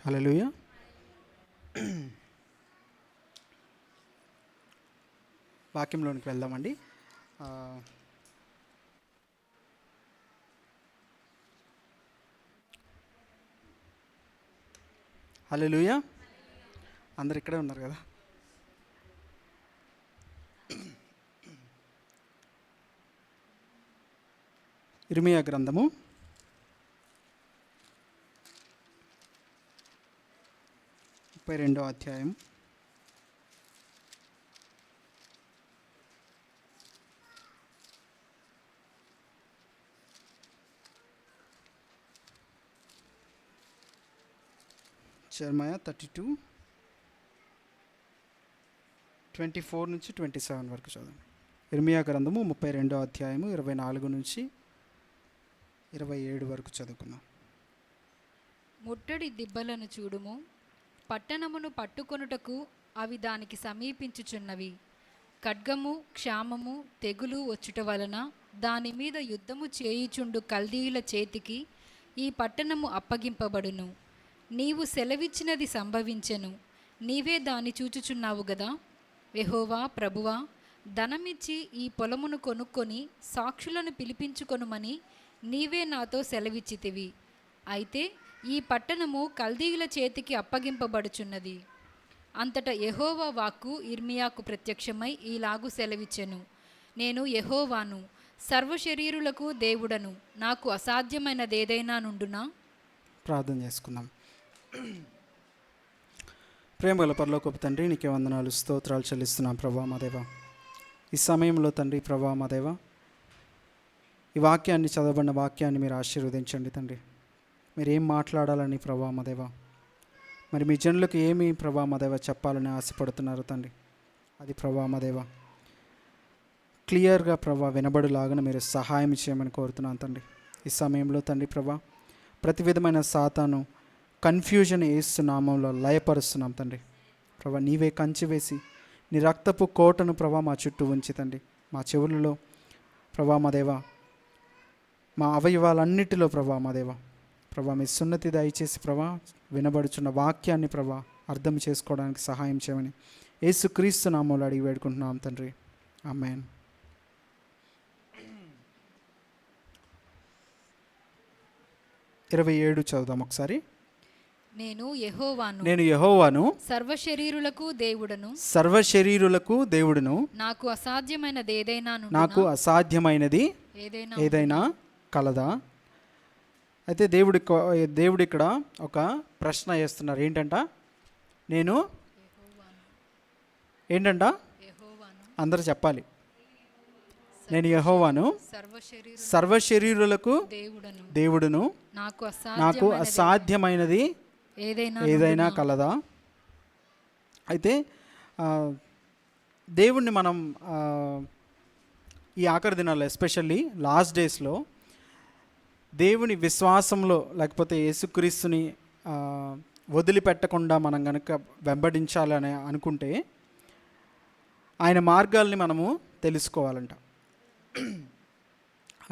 హల్లెలూయా. వాక్యంలోనికి వెళ్దామండి. హల్లెలూయా. అందరు ఇక్కడే ఉన్నారు కదా. ఇర్మీయా గ్రంథము 32వ అధ్యాయం. జెరమయా 32:24 నుంచి 27 వరకు చదవండి. ఇర్మీయా గ్రంథము 32వ అధ్యాయము 24 నుంచి 27 వరకు చదువుకుందాం. ముట్టడి దిబ్బలను చూడుము, పట్టణమును పట్టుకొనుటకు అవి దానికి సమీపించుచున్నవి. ఖడ్గము, క్షామము, తెగులు వచ్చుట వలన దాని మీద యుద్ధము చేయుచుండు కల్దీయుల చేతికి ఈ పట్టణము అప్పగింపబడును. నీవు సెలవిచ్చినది సంభవించెను, నీవే దాన్ని చూచుచున్నావు గదా. యెహోవా ప్రభువా, ధనమిచ్చి ఈ పొలమును కొనుక్కొని సాక్షులను పిలిపించుకొనుమని నీవే నాతో సెలవిచ్చితివి. అయితే ఈ పట్టణము కల్దీయుల చేతికి అప్పగింపబడుచున్నది. అంతటా యెహోవా వాక్కు ఇర్మియాకు ప్రత్యక్షమై ఈలాగు సెలవిచ్చెను. నేను యెహోవాను, సర్వశరీరులకు దేవుడను, నాకు అసాధ్యమైనదేదైనా నుండునా? ప్రార్థన చేసుకుందాం. ప్రేమగల పరలోకపు తండ్రి, నీకే వందనాలు, స్తోత్రాలు చెల్లిస్తున్నాం ప్రభా మా దేవ. ఈ సమయంలో తండ్రి ప్రభా మా దేవ, ఈ వాక్యాన్ని, చదవబడిన వాక్యాన్ని మీరు ఆశీర్వదించండి తండ్రి. మీరు ఏం మాట్లాడాలని ప్రభా మా దేవ, మరి మీ జనులకు ఏమి ప్రభా మా దేవ చెప్పాలని ఆశపడుతున్నారు తండ్రి, అది ప్రభా మా దేవ క్లియర్గా ప్రభా వినబడులాగా మీరు సహాయం చేయమని కోరుతున్నాను తండ్రి. ఈ సమయంలో తండ్రి ప్రభా, ప్రతి విధమైన సాతాను కన్ఫ్యూజన్ వేస్తున్నామంలో లయపరుస్తున్నాం తండ్రి ప్రభా. నీవే కంచి వేసి నీ రక్తపు కోటను ప్రభా మా చుట్టూ ఉంచి తండ్రి, మా చెవులలో ప్రభా మా దేవ, మా అవయవాలన్నిటిలో ప్రభా మా దేవ ప్రభా మీ సున్నతి దయచేసి ప్రభా వినబడుచున్న వాక్యాన్ని ప్రభా అర్థం చేసుకోవడానికి సహాయం చేయమని యేసుక్రీస్తు నామములో అడిగి వేడుకుంటున్నాం తండ్రి, ఆమేన్. ఇరవై 27 చదువుదాం ఒకసారి. నేను యెహోవాను, సర్వశరీరులకు దేవుడును, నాకు అసాధ్యమైనది ఏదైనా కలదా. అయితే దేవుడు ఇక్కడ ఒక ప్రశ్న వేస్తున్నారు. ఏంటంట అందరూ చెప్పాలి. నేను యెహోవాను, సర్వశరీరులకు దేవుడును, నాకు అసాధ్యమైనది ఏదైనా కలదా. అయితే దేవుణ్ణి మనం ఈ ఆఖరి దినాల్లో, ఎస్పెషల్లీ లాస్ట్ డేస్లో, దేవుని విశ్వాసంలో లేకపోతే యేసుక్రీస్తుని వదిలిపెట్టకుండా మనం కనుక వెంబడించాలని అనుకుంటే ఆయన మార్గాల్ని మనము తెలుసుకోవాలంట.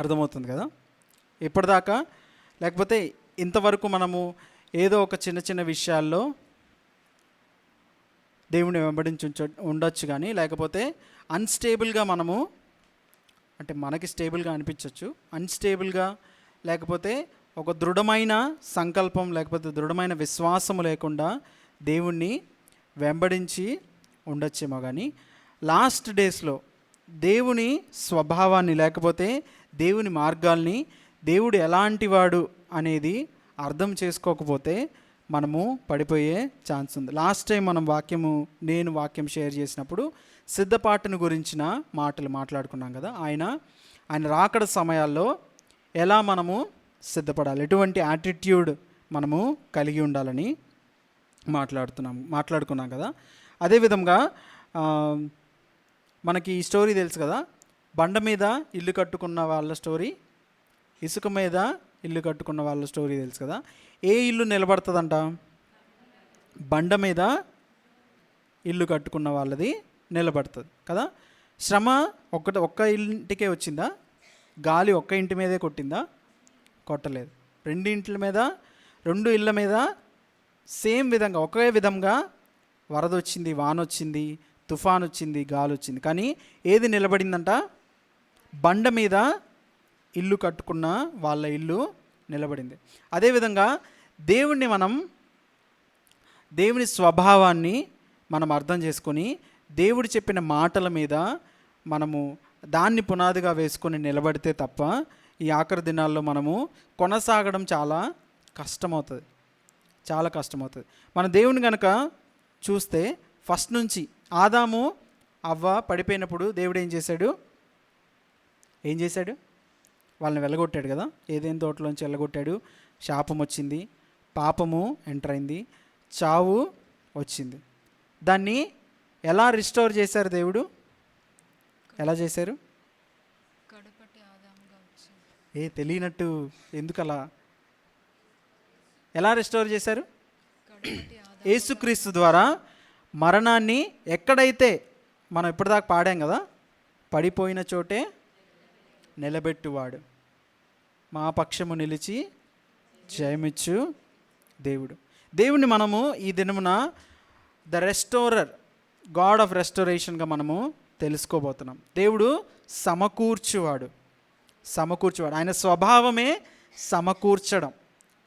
అర్థమవుతుంది కదా. ఇప్పటిదాకా లేకపోతే ఇంతవరకు మనము ఏదో ఒక చిన్న చిన్న విషయాల్లో దేవుని వెంబడించి ఉండొచ్చు, కానీ లేకపోతే అన్స్టేబుల్గా మనము, అంటే మనకి స్టేబుల్గా అనిపించవచ్చు, అన్స్టేబుల్గా లేకపోతే ఒక దృఢమైన సంకల్పం లేకపోతే దృఢమైన విశ్వాసము లేకుండా దేవుణ్ణి వెంబడించి ఉండొచ్చేమో. కానీ లాస్ట్ డేస్లో దేవుని స్వభావాన్ని లేకపోతే దేవుని మార్గాల్ని, దేవుడు ఎలాంటి వాడు అనేది అర్థం చేసుకోకపోతే మనము పడిపోయే ఛాన్స్ ఉంది. లాస్ట్ టైం మనం నేను వాక్యం షేర్ చేసినప్పుడు సిద్ధపాటును గురించిన మాటలు మాట్లాడుకున్నాం కదా. ఆయన రాకడ సమయాల్లో ఎలా మనము సిద్ధపడాలి, ఎటువంటి యాటిట్యూడ్ మనము కలిగి ఉండాలని మాట్లాడుకున్నాం కదా. అదేవిధంగా మనకి ఈ స్టోరీ తెలుసు కదా, బండ మీద ఇల్లు కట్టుకున్న వాళ్ళ స్టోరీ, ఇసుక మీద ఇల్లు కట్టుకున్న వాళ్ళ స్టోరీ తెలుసు కదా. ఏ ఇల్లు నిలబడుతుందంట? బండ మీద ఇల్లు కట్టుకున్న వాళ్ళది నిలబడుతుంది కదా. శ్రమ ఒక్క ఇంటికే వచ్చిందా? గాలి ఒక్క ఇంటి మీదే కొట్టిందా? కొట్టలేదు. రెండు ఇళ్ళ మీద సేమ్ విధంగా ఒకే విధంగా వరద వచ్చింది, వాన వచ్చింది, తుఫాన్ వచ్చింది, గాలి వచ్చింది, కానీ ఏది నిలబడిందంట? బండ మీద ఇల్లు కట్టుకున్న వాళ్ళ ఇల్లు నిలబడింది. అదేవిధంగా దేవుని స్వభావాన్ని మనం అర్థం చేసుకొని దేవుడు చెప్పిన మాటల మీద మనము దాన్ని పునాదిగా వేసుకొని నిలబడితే తప్ప ఈ ఆఖరి దినాల్లో మనము కొనసాగడం చాలా కష్టమవుతుంది, చాలా కష్టమవుతుంది. మన దేవుని కనుక చూస్తే ఫస్ట్ నుంచి ఆదాము అవ్వ పడిపోయినప్పుడు దేవుడు ఏం చేశాడు? వాళ్ళని వెళ్ళగొట్టాడు కదా, ఏదైనా తోటలోంచి వెళ్ళగొట్టాడు. శాపం వచ్చింది, పాపము ఎంటర్ అయింది, చావు వచ్చింది. దాన్ని ఎలా రిస్టోర్ చేశారు దేవుడు? ఎలా చేశారు? తెలియనట్టు ఎందుకలా? ఎలా రిస్టోర్ చేశారు? యేసుక్రీస్తు ద్వారా మరణాన్ని ఎక్కడైతే మనం ఇప్పటిదాకా పాడాం కదా, పడిపోయిన చోటే నిలబెట్టువాడు, మా పక్షము నిలిచి జయమిచ్చు దేవుడిని మనము ఈ దినమున ద రెస్టోరర్, గాడ్ ఆఫ్ రెస్టోరేషన్గా మనము తెలుసుకోబోతున్నాం. దేవుడు సమకూర్చువాడు. ఆయన స్వభావమే సమకూర్చడం.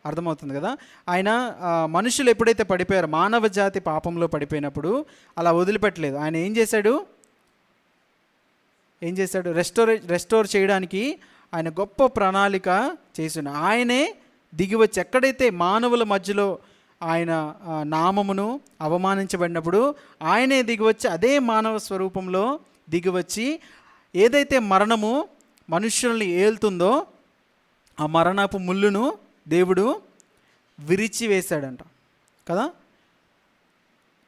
అర్థమవుతుంది కదా? ఆయన మనుషులు ఎప్పుడైతే పడిపోయారో, మానవ జాతి పాపంలో పడిపోయినప్పుడు అలా వదిలిపెట్టలేదు. ఆయన ఏం చేశాడు? రెస్టోర్ చేయడానికి ఆయన గొప్ప ప్రణాళిక చేసిన ఆయనే దిగివచ్చి, ఎక్కడైతే మానవుల మధ్యలో ఆయన నామమును అవమానించబడినప్పుడు ఆయనే దిగివచ్చి, అదే మానవ స్వరూపంలో దిగివచ్చి, ఏదైతే మరణము మనుష్యుల్ని ఏలుతుందో ఆ మరణపు ముళ్ళును దేవుడు విరిచి వేశాడంట కదా.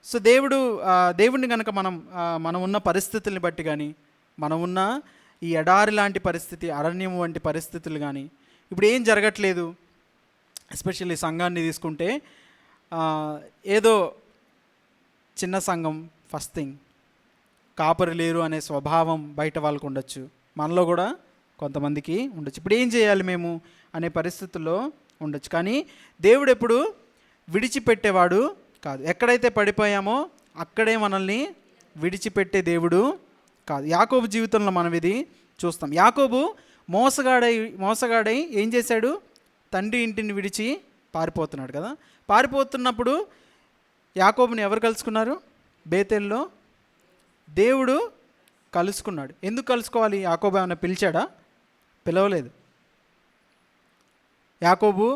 సో దేవుడిని కనుక మనం ఉన్న పరిస్థితుల్ని బట్టి కానీ, మనం ఉన్న ఈ ఎడారి లాంటి పరిస్థితి, అరణ్యం వంటి పరిస్థితులు కానీ, ఇప్పుడు ఏం జరగట్లేదు. ఎస్పెషల్లీ సంఘాన్ని తీసుకుంటే ఏదో చిన్న సంఘం, ఫస్ట్ థింగ్, కాపరి లేరు అనే స్వభావం బయట వాళ్ళకు ఉండొచ్చు, మనలో కూడా కొంతమందికి ఉండొచ్చు. ఇప్పుడు ఏం చేయాలి మేము అనే పరిస్థితుల్లో ఉండొచ్చు. కానీ దేవుడు ఎప్పుడు విడిచిపెట్టేవాడు కాదు. ఎక్కడైతే పడిపోయామో అక్కడే మనల్ని విడిచిపెట్టే కాదు. యాకోబు జీవితంలో మనం ఇది చూస్తాం. యాకోబు మోసగాడై ఏం చేశాడు? తండ్రి ఇంటిని విడిచి పారిపోతున్నాడు కదా. పారిపోతున్నప్పుడు యాకోబుని ఎవరు కలుసుకున్నారు? బేతేల్లో దేవుడు కలుసుకున్నాడు. ఎందుకు కలుసుకోవాలి? యాకోబు ఏమైనా పిలిచాడా? పిలవలేదు. యాకోబు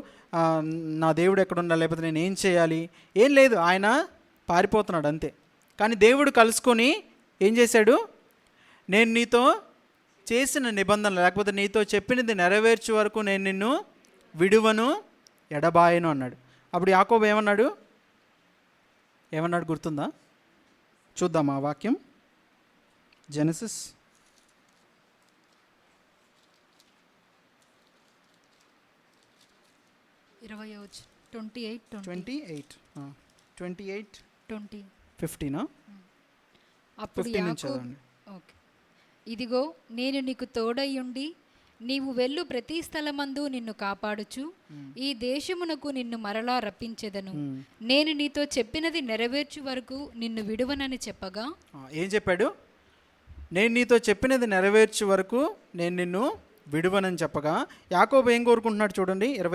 నా దేవుడు ఎక్కడున్నా, లేకపోతే నేను ఏం చేయాలి, ఏం లేదు, ఆయన పారిపోతున్నాడు అంతే. కానీ దేవుడు కలుసుకొని ఏం చేశాడు? నేను నీతో చేసిన నిబంధన, లేకపోతే నీతో చెప్పినది నెరవేర్చే వరకు నేను నిన్ను విడువను, ఎడబాయను అన్నాడు. అప్పుడు యాకోబు ఏమన్నాడు గుర్తుందా? చూద్దాం ఆ వాక్యం. జెనసిస్ 15. అప్పుడు యాకోబు, ఓకే, ఇదిగో నేను నీకు తోడయ్యుండి నీవు వెళ్ళు ప్రతి స్థలమందు నిన్ను కాపాడుచు ఈ దేశమునకు నిన్ను మరలా రప్పించెదను. నేను నీతో చెప్పినది నెరవేర్చు వరకు నిన్ను విడువనని చెప్పగా, ఏం చెప్పాడు? నేను నీతో చెప్పినది నెరవేర్చు వరకు నేను నిన్ను విడువనని చెప్పగా యాకోబు ఏం కోరుకుంటున్నాడు చూడండి, 20వ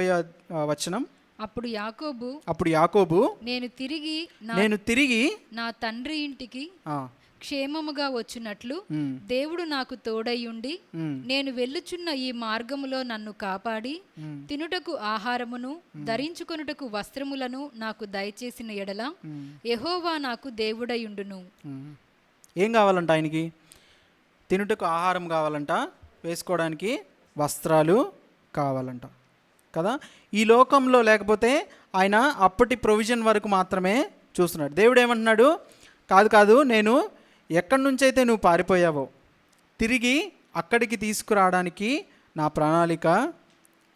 వచనం. అప్పుడు యాకోబు నేను తిరిగి నా తండ్రి ఇంటికి క్షేమముగా వచ్చినట్లు దేవుడు నాకు తోడయ్యుండి నేను వెళ్ళుచున్న ఈ మార్గములో నన్ను కాపాడి తినుటకు ఆహారమును ధరించుకొనుటకు వస్త్రములను నాకు దయచేసిన ఎడల యెహోవా నాకు దేవుడయ్యుండును. ఏం కావాలంట ఆయనకి? తినుటకు ఆహారం కావాలంట, వేసుకోవడానికి వస్త్రాలు కావాలంట కదా. ఈ లోకంలో లేకపోతే ఆయన అప్పటి ప్రొవిజన్ వరకు మాత్రమే చూస్తున్నాడు. దేవుడు ఏమంటున్నాడు? కాదు, నేను ఎక్కడి నుంచి అయితే నువ్వు పారిపోయావో తిరిగి అక్కడికి తీసుకురావడానికి నా ప్రణాళిక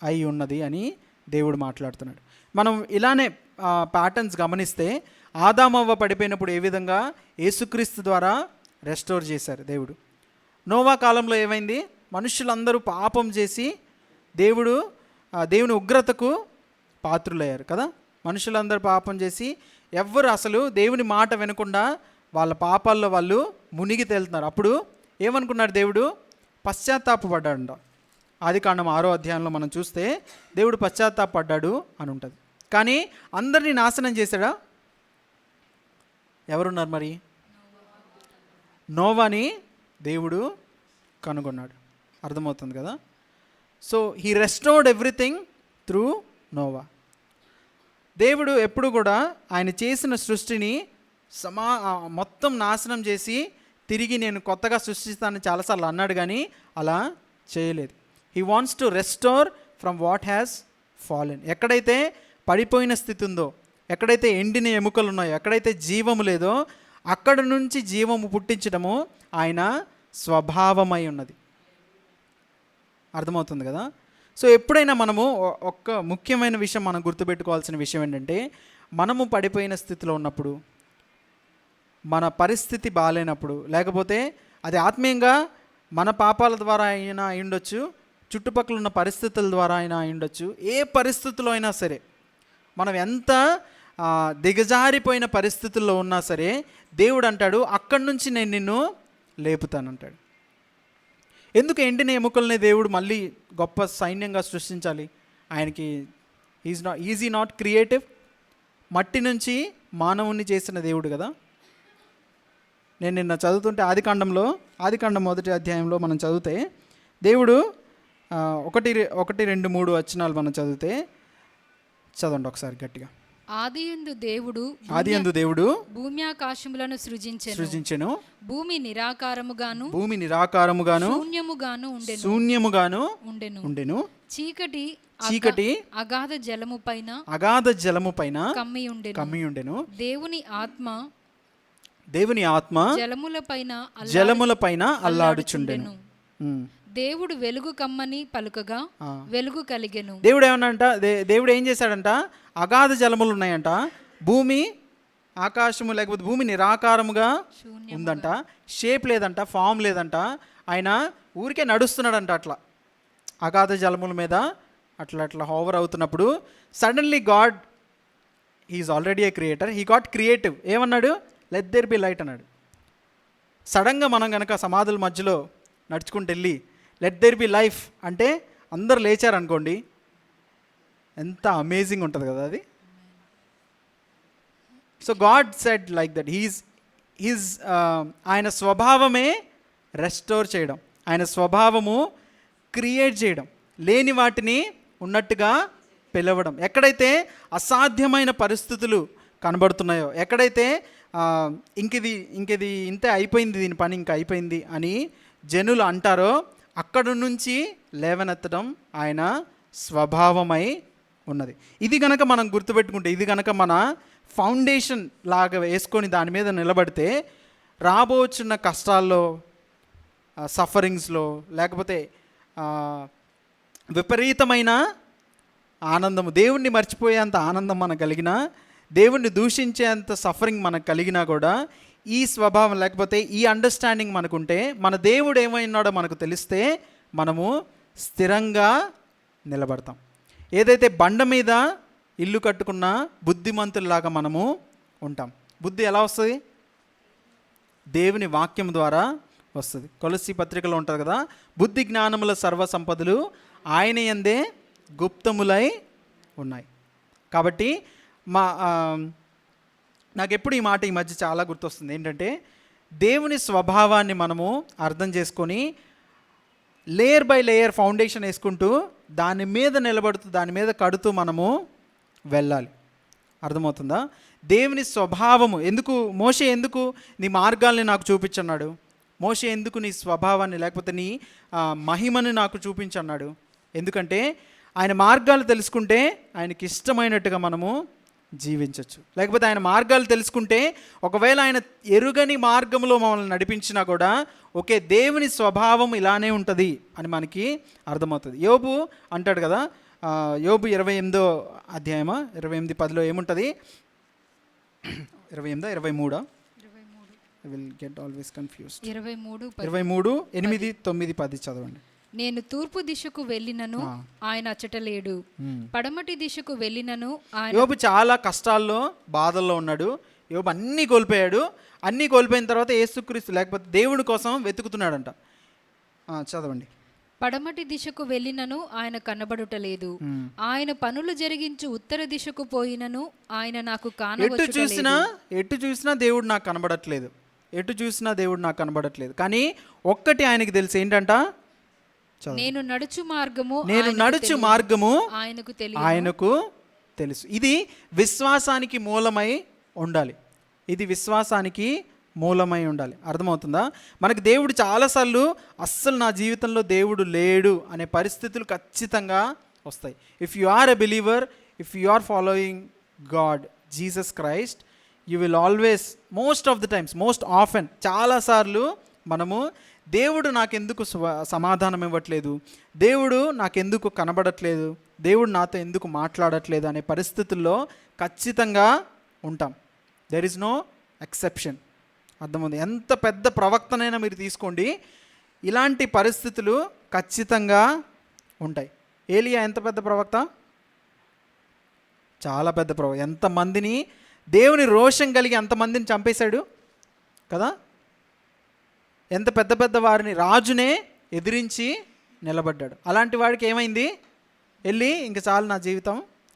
అయి ఉన్నది అని దేవుడు మాట్లాడుతున్నాడు. మనం ఇలానే ప్యాటర్న్స్ గమనిస్తే ఆదామవ్వ పడిపోయినప్పుడు ఏ విధంగా యేసుక్రీస్తు ద్వారా రెస్టోర్ చేశారు దేవుడు. నోవా కాలంలో ఏమైంది? మనుషులందరూ పాపం చేసి దేవుని ఉగ్రతకు పాత్రులయ్యారు కదా. మనుషులందరూ పాపం చేసి ఎవ్వరు అసలు దేవుని మాట వినకుండా వాళ్ళ పాపాల్లో వాళ్ళు మునిగి తేలుతున్నారు. అప్పుడు ఏమనుకున్నాడు దేవుడు? పశ్చాత్తాపడ్డాడు. ఆదికాండం 6వ అధ్యాయంలో మనం చూస్తే దేవుడు పశ్చాత్తాపడ్డాడు అని ఉంటుంది. కానీ అందరినీ నాశనం చేశాడా? ఎవరున్నారు మరి? నోవాని దేవుడు కనుగొన్నాడు. అర్థమవుతుంది కదా? So he restored everything through Noah. దేవుడు ఎప్పుడు కూడా ఆయన చేసిన సృష్టిని మొత్తం నాశనం చేసి తిరిగి నేను కొత్తగా సృష్టిస్తానని చాలాసార్లు అన్నాడు, కానీ అలా చేయలేదు. He wants to restore from what has fallen. ఎక్కడైతే పడిపోయిన స్థితి ఉందో, ఎక్కడైతే ఎండిన ఎముకలు ఉన్నాయో, ఎక్కడైతే జీవము లేదో అక్కడ నుంచి జీవము పుట్టించడము ఆయన స్వభావమై ఉన్నది. అర్థమవుతుంది కదా? సో ఎప్పుడైనా మనము ఒక్క ముఖ్యమైన విషయం మనం గుర్తుపెట్టుకోవాల్సిన విషయం ఏంటంటే, మనము పడిపోయిన స్థితిలో ఉన్నప్పుడు, మన పరిస్థితి బాగాలేనప్పుడు, లేకపోతే అది ఆత్మీయంగా మన పాపాల ద్వారా అయినా అయ్యుండొచ్చు, చుట్టుపక్కల ఉన్న పరిస్థితుల ద్వారా అయినా అయ్యుండొచ్చు, ఏ పరిస్థితుల్లో అయినా సరే, మనం ఎంత దిగజారిపోయిన పరిస్థితుల్లో ఉన్నా సరే దేవుడు అంటాడు అక్కడి నుంచి నేను నిన్ను లేపుతానంటాడు. ఎందుకు ఎముకల్ని దేవుడు మళ్ళీ గొప్ప సైన్యంగా సృష్టించాలి? ఆయనకి ఈజీ నాట్ క్రియేటివ్. మట్టి నుంచి మానవుణ్ణి చేసిన దేవుడు కదా. నేను నిన్న చదువుతుంటే ఆదికాండం 1వ అధ్యాయంలో మనం చదివితే దేవుడు 1, 2, 3 వచనాలు మనం చదివితే, చదవండి ఒకసారి గట్టిగా. ఆదియందు దేవుడు భూమి ఆకాశములను సృజించెను. భూమి నిరాకారముగాను శూన్యముగాను ఉండెను. చీకటి అగాధ జలము పైన కమ్మి ఉండెను. దేవుని ఆత్మ జలముల పైన అల్లాడుచుండెను. దేవుడు వెలుగు కమ్మని పలుకగా వెలుగు కలిగెను. దేవుడు ఏం చేశాడంట? అగాధ జలములు ఉన్నాయంట, భూమి ఆకాశము లేకపోతే భూమి నిరాకారముగా ఉందంట, షేప్ లేదంట, ఫామ్ లేదంట. ఆయన ఊరికే నడుస్తున్నాడంట అట్లా అగాధ జలముల మీద అట్లా హోవర్ అవుతున్నప్పుడు suddenly God, he is already a creator, he got creative. ఏమన్నాడు? లెట్ దేర్ బి లైట్ అన్నాడు. సడన్గా మనం కనుక సమాధుల మధ్యలో నడుచుకుంటూ వెళ్ళి లెట్ దేర్ బి లైఫ్ అంటే అందరు లేచారనుకోండి, ఎంత అమేజింగ్ ఉంటుంది కదా అది. So God said like that. ఆయన స్వభావమే రెస్టోర్ చేయడం, ఆయన స్వభావము క్రియేట్ చేయడం, లేని వాటిని ఉన్నట్టుగా పిలవడం. ఎక్కడైతే అసాధ్యమైన పరిస్థితులు కనబడుతున్నాయో, ఎక్కడైతే ఇంకిది ఇంతే అయిపోయింది, దీని పని ఇంకా అయిపోయింది అని జనులు అంటారో అక్కడ నుంచి లేవనెత్తడం ఆయన స్వభావమై ఉన్నది. ఇది కనుక మనం గుర్తుపెట్టుకుంటే, ఇది కనుక మన ఫౌండేషన్ లాగా వేసుకొని దాని మీద నిలబడితే రాబోచున్న కష్టాల్లో, సఫరింగ్స్లో, లేకపోతే విపరీతమైన ఆనందము, దేవుణ్ణి మర్చిపోయేంత ఆనందం మనకు కలిగినా, దేవుణ్ణి దూషించేంత సఫరింగ్ మనకు కలిగినా కూడా ఈ స్వభావం లేకపోతే ఈ అండర్స్టాండింగ్ మనకుంటే, మన దేవుడు ఏమైనాడో మనకు తెలిస్తే మనము స్థిరంగా నిలబడతాం. ఏదైతే బండ మీద ఇల్లు కట్టుకున్న బుద్ధిమంతుల్లాగా మనము ఉంటాం. బుద్ధి ఎలా వస్తుంది? దేవుని వాక్యం ద్వారా వస్తుంది. కొలస్సీ పత్రికలో ఉంటుంది కదా, బుద్ధి జ్ఞానముల సర్వ సంపదలు ఆయన యందే గుప్తములై ఉన్నాయి. కాబట్టి నాకు ఎప్పుడు ఈ మాట ఈ మధ్య చాలా గుర్తొస్తుంది. ఏంటంటే, దేవుని స్వభావాన్ని మనము అర్థం చేసుకొని లేయర్ బై లేయర్ ఫౌండేషన్ వేసుకుంటూ దాని మీద నిలబడుతూ దాని మీద కడుతూ మనము వెళ్ళాలి. అర్థమవుతుందా? దేవుని స్వభావము మోషే ఎందుకు నీ మార్గాల్ని నాకు చూపించన్నాడు? మోషే ఎందుకు నీ స్వభావాన్ని లేకపోతే నీ మహిమను నాకు చూపించన్నాడు? ఎందుకంటే ఆయన మార్గాలు తెలుసుకుంటే ఆయనకి ఇష్టమైనట్టుగా మనము జీవించవచ్చు. లేకపోతే ఆయన మార్గాలు తెలుసుకుంటే, ఒకవేళ ఆయన ఎరుగని మార్గంలో మమ్మల్ని నడిపించినా కూడా ఓకే, దేవుని స్వభావం ఇలానే ఉంటుంది అని మనకి అర్థమవుతుంది. యోబు అంటాడు కదా, యోబు 28వ అధ్యాయమా 28:10 ఏముంటుంది? 28, 23 I will get always confused. 23, 8, 9, 10 చదవండి. నేను తూర్పు దిశకు వెళ్ళినను ఆయన అచ్చట లేడు, పడమటి దిశకు వెళ్ళినను ఆయన. యోబు చాలా కష్టాల్లో బాధల్లో ఉన్నాడు. యోబు అన్నీ కోల్పోయాడు. అన్నీ కోల్పోయిన తర్వాత యేసుక్రీస్తు లేకపోతే దేవుడి కోసం వెతుకుతున్నాడంట. చదవండి. పడమటి దిశకు వెళ్ళినను ఆయన కనబడుటలేదు, ఆయన పనులు జరిగించు ఉత్తర దిశకు పోయినను ఆయన నాకు ఎటు చూసినా దేవుడు నాకు కనబడట్లేదు. ఎటు చూసినా దేవుడు నాకు కనబడట్లేదు. కానీ ఒక్కటి ఆయనకి తెలుసు, ఏంటంట? నేను నడుచు మార్గము ఆయనకు తెలుసు. ఇది విశ్వాసానికి మూలమై ఉండాలి. ఇది విశ్వాసానికి మూలమై ఉండాలి. అర్థమవుతుందా? మనకి దేవుడు చాలాసార్లు అస్సలు నా జీవితంలో దేవుడు లేడు అనే పరిస్థితులు ఖచ్చితంగా వస్తాయి. If you are a believer, if you are following God, Jesus Christ, you will always, most of the times, most often, చాలాసార్లు మనము దేవుడు నాకెందుకు సమాధానం ఇవ్వట్లేదు, దేవుడు నాకెందుకు కనబడట్లేదు, దేవుడు నాతో ఎందుకు మాట్లాడట్లేదు అనే పరిస్థితుల్లో ఖచ్చితంగా ఉంటాం. There is no exception. అర్థమవుతుంది? ఎంత పెద్ద ప్రవక్తనైనా మీరు తీసుకోండి, ఇలాంటి పరిస్థితులు ఖచ్చితంగా ఉంటాయి. ఏలియా ఎంత పెద్ద ప్రవక్త? చాలా పెద్ద ప్రవక్త. ఎంతమందిని, దేవుని రోషం కలిగి అంతమందిని చంపేశాడు కదా. ఎంత పెద్ద పెద్ద వారిని, రాజునే ఎదిరించి నిలబడ్డాడు. అలాంటి వాడికి ఏమైంది? వెళ్ళి ఇంక చాలు నా జీవితం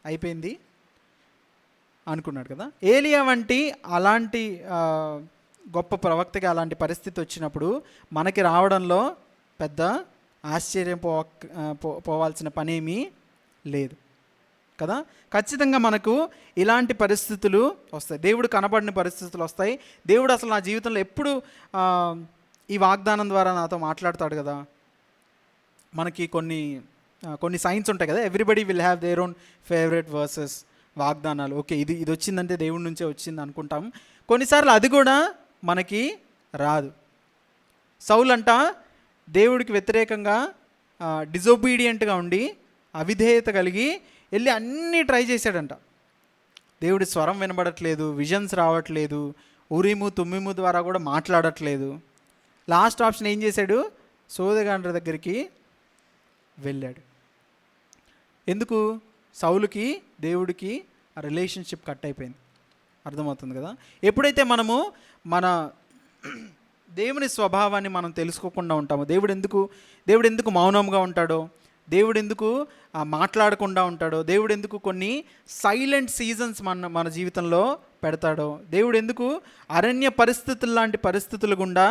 అయిపోయింది అనుకున్నాడు కదా. ఏలియా వంటి అలాంటి గొప్ప ప్రవక్తకి అలాంటి పరిస్థితి వచ్చినప్పుడు మనకి రావడంలో పెద్ద ఆశ్చర్యం పోవాల్సిన పనేమీ లేదు కదా. ఖచ్చితంగా మనకు ఇలాంటి పరిస్థితులు వస్తాయి. దేవుడు కనబడిన పరిస్థితులు వస్తాయి. దేవుడు అసలు నా జీవితంలో ఎప్పుడు ఈ వాగ్దానం ద్వారా నాతో మాట్లాడతాడు కదా. మనకి కొన్ని సైన్స్ ఉంటాయి కదా. Everybody will have their own favourite versus, వాగ్దానాలు. ఓకే, ఇది వచ్చిందంటే దేవుడి నుంచే వచ్చింది అనుకుంటాం. కొన్నిసార్లు అది కూడా మనకి రాదు. సౌలు అంట దేవుడికి వ్యతిరేకంగా డిజొబీడియంట్గా ఉండి, అవిధేయత కలిగి వెళ్ళి అన్నీ ట్రై చేశాడంట. దేవుడి స్వరం వినబడట్లేదు, విజన్స్ రావట్లేదు, ఉరిము తుమ్మిము ద్వారా కూడా మాట్లాడట్లేదు. లాస్ట్ ఆప్షన్ ఏం చేశాడు? సోదగాండ్ర దగ్గరికి వెళ్ళాడు. ఎందుకు? సౌలుకి దేవుడికి ఆ రిలేషన్షిప్ కట్ అయిపోయింది. అర్థమవుతుంది కదా. ఎప్పుడైతే మనము మన దేవుని స్వభావాన్ని మనం తెలుసుకోకుండా ఉంటామో, దేవుడు ఎందుకు మౌనంగా ఉంటాడో, దేవుడు ఎందుకు మాట్లాడకుండా ఉంటాడో, దేవుడు ఎందుకు కొన్ని సైలెంట్ సీజన్స్ మన జీవితంలో పెడతాడో, దేవుడు ఎందుకు అరణ్య పరిస్థితులు లాంటి పరిస్థితులు గుండా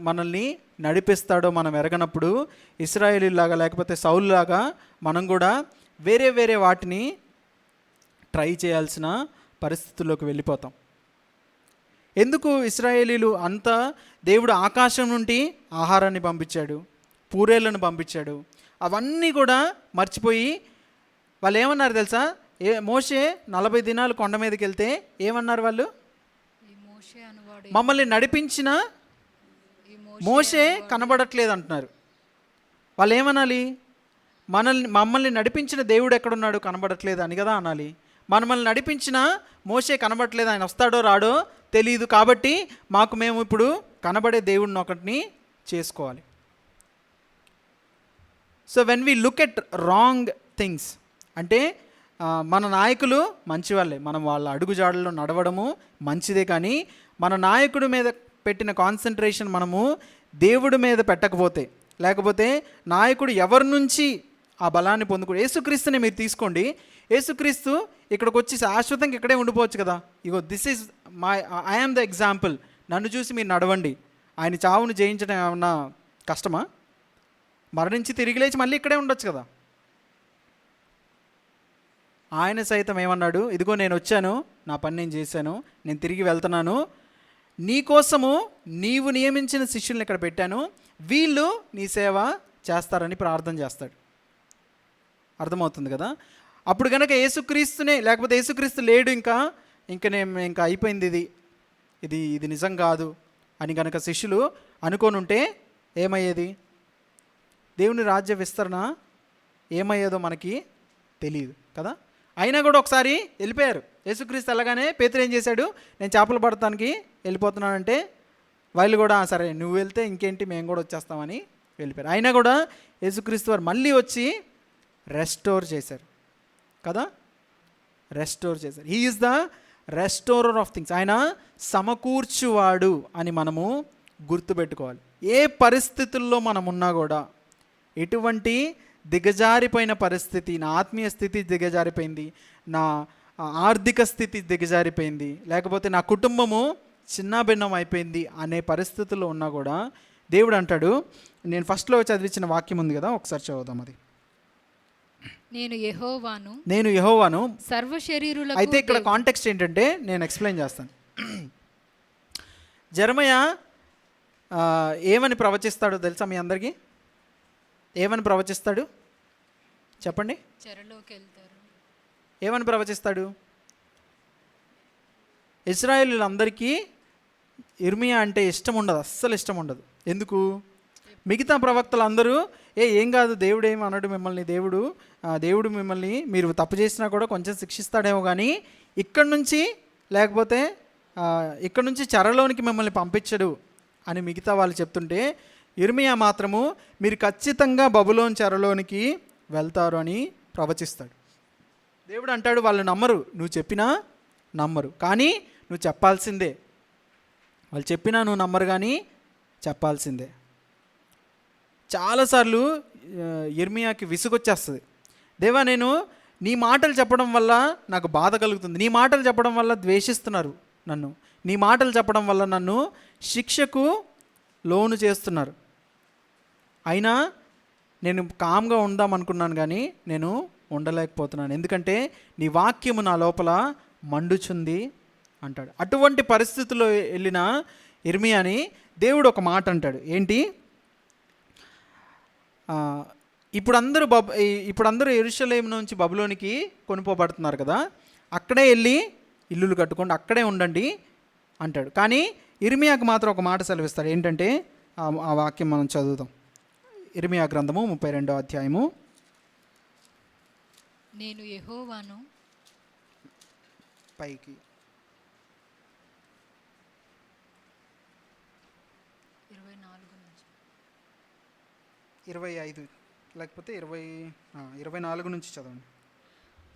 మనల్ని నడిపిస్తాడో మనం ఎరగనప్పుడు, ఇశ్రాయేలీలాగా లేకపోతే సౌలులాగా మనం కూడా వేరే వాటిని ట్రై చేయాల్సిన పరిస్థితుల్లోకి వెళ్ళిపోతాం. ఎందుకు ఇశ్రాయేలీలు అంతా, దేవుడు ఆకాశం నుండి ఆహారాన్ని పంపించాడు, పూరేళ్లను పంపించాడు, అవన్నీ కూడా మర్చిపోయి వాళ్ళు ఏమన్నారు తెలుసా? మోషే 40 దినాలు కొండ మీదకి వెళ్తే ఏమన్నారు వాళ్ళు? మమ్మల్ని నడిపించిన మోషే కనబడట్లేదు అంటున్నారు. వాళ్ళు ఏమనాలి? మమ్మల్ని నడిపించిన దేవుడు ఎక్కడున్నాడు, కనబడట్లేదు అని కదా అనాలి. మనల్ని నడిపించిన మోషే కనబడట్లేదు, ఆయన వస్తాడో రాడో తెలియదు, కాబట్టి మేము ఇప్పుడు కనబడే దేవుడిని ఒకటిని చేసుకోవాలి. So when we look at wrong things, అంటే మన నాయకులు మంచి వాళ్ళే, మనం వాళ్ళ అడుగుజాడల్లో నడవడము మంచిదే, కానీ మన నాయకుడి మీద పెట్టిన కాన్సన్ట్రేషన్ మనము దేవుడి మీద పెట్టకపోతే, లేకపోతే నాయకుడు ఎవరి నుంచి ఆ బలాన్ని పొందుకో, యేసుక్రీస్తుని మీరు తీసుకోండి. యేసుక్రీస్తు ఇక్కడికి వచ్చి శాశ్వతంగా ఇక్కడే ఉండిపోవచ్చు కదా. ఇగో this is I am the example, నన్ను చూసి మీరు నడవండి. ఆయన చావును జయించడం ఏమన్నా కష్టమా? మరణించి తిరిగి లేచి మళ్ళీ ఇక్కడే ఉండొచ్చు కదా. ఆయన సైతం ఏమన్నాడు? ఇదిగో నేను వచ్చాను, నా పని నేను చేశాను, నేను తిరిగి వెళ్తున్నాను, నీకోసము నీవు నియమించిన శిష్యుల్ని ఇక్కడ పెట్టాను, వీళ్ళు నీ సేవ చేస్తారని ప్రార్థన చేస్తాడు. అర్థమవుతుంది కదా. అప్పుడు కనుక యేసుక్రీస్తునే, లేకపోతే యేసుక్రీస్తు లేడు, ఇంకా అయిపోయింది, ఇది నిజం కాదు అని కనుక శిష్యులు అనుకొని ఉంటే ఏమయ్యేది? దేవుని రాజ్య విస్తరణ ఏమయ్యేదో మనకి తెలియదు కదా. అయినా కూడా ఒకసారి వెళ్ళిపోయారు. యేసుక్రీస్తు వెళ్ళగానే పేతురు ఏం చేశాడు? నేను చేపలు పడటానికి వెళ్ళిపోతున్నానంటే వాళ్ళు కూడా సరే నువ్వు వెళ్తే ఇంకేంటి, మేము కూడా వచ్చేస్తామని వెళ్ళిపోయారు. అయినా కూడా యేసుక్రీస్తు వారు మళ్ళీ వచ్చి రెస్టోర్ చేశారు కదా, రెస్టోర్ చేశారు. He is the restorer of things. ఆయన సమకూర్చువాడు అని మనము గుర్తుపెట్టుకోవాలి. ఏ పరిస్థితుల్లో మనం ఉన్నా కూడా, ఎటువంటి దిగజారిపోయిన పరిస్థితి, నా ఆత్మీయ స్థితి దిగజారిపోయింది, నా ఆర్థిక స్థితి దిగజారిపోయింది, లేకపోతే నా కుటుంబము చిన్నాభిన్నం అయిపోయింది అనే పరిస్థితుల్లో ఉన్నా కూడా దేవుడు అంటాడు, నేను ఫస్ట్లో చదివించిన వాక్యం ఉంది కదా, ఒకసారి చదువుదాం అది. నేను యెహోవాను, నేను యెహోవాను సర్వ శరీరులకు. అయితే ఇక్కడ కాంటెక్స్ట్ ఏంటంటే నేను ఎక్స్ప్లెయిన్ చేస్తాను. జెరమయా ఏమని ప్రవచిస్తాడో తెలుసా మీ అందరికీ? ఏమని ప్రవచిస్తాడు చెప్పండి? చెరలోకి వెళ్తారు. ఏమని ప్రవచిస్తాడు? ఇశ్రాయేలీయులందరికీ ఇర్మియా అంటే ఇష్టం ఉండదు, అస్సలు ఇష్టం ఉండదు. ఎందుకు? మిగతా ప్రవక్తలు అందరూ ఏం కాదు, దేవుడు ఏమి అనడు మిమ్మల్ని, దేవుడు మిమ్మల్ని మీరు తప్పు చేసినా కూడా కొంచెం శిక్షిస్తాడేమో, కానీ ఇక్కడ నుంచి చెరలోనికి మిమ్మల్ని పంపించడు అని మిగతా వాళ్ళు చెప్తుంటే, ఇర్మియా మాత్రము మీరు ఖచ్చితంగా బబులోను చెరలోనికి వెళ్తారు అని ప్రవచిస్తాడు. దేవుడు అంటాడు, వాళ్ళు నమ్మరు, నువ్వు చెప్పినా నమ్మరు, కానీ నువ్వు చెప్పాల్సిందే. వాళ్ళు చెప్పినా నువ్వు నమ్మరు, కానీ చెప్పాల్సిందే. చాలాసార్లు ఇర్మియాకి విసుగొచ్చేస్తుంది. దేవా, నేను నీ మాటలు చెప్పడం వల్ల నాకు బాధ కలుగుతుంది, నీ మాటలు చెప్పడం వల్ల ద్వేషిస్తున్నారు నన్ను, నీ మాటలు చెప్పడం వల్ల నన్ను శిక్షకు లోను చేస్తున్నారు, అయినా నేను కామ్గా ఉందాం అనుకున్నాను కానీ నేను ఉండలేకపోతున్నాను, ఎందుకంటే నీ వాక్యము నా లోపల మండుచుంది అంటాడు. అటువంటి పరిస్థితుల్లో వెళ్ళిన ఇర్మియాని దేవుడు ఒక మాట అంటాడు. ఏంటి? ఇప్పుడందరూ యెరూషలేము నుంచి బబులోనికి కొనుక్కోబడుతున్నారు కదా, అక్కడే వెళ్ళి ఇల్లులు కట్టుకోండి, అక్కడే ఉండండి అంటాడు. కానీ ఇర్మియాకు మాత్రం ఒక మాట సెలవిస్తాడు. ఏంటంటే ఆ వాక్యం మనం చదువుదాం. ఇర్మియా గ్రంథము 32వ అధ్యాయము. నేను యెహోవాను, పైకి 25 లేకపోతే 24 నుంచి చదవండి.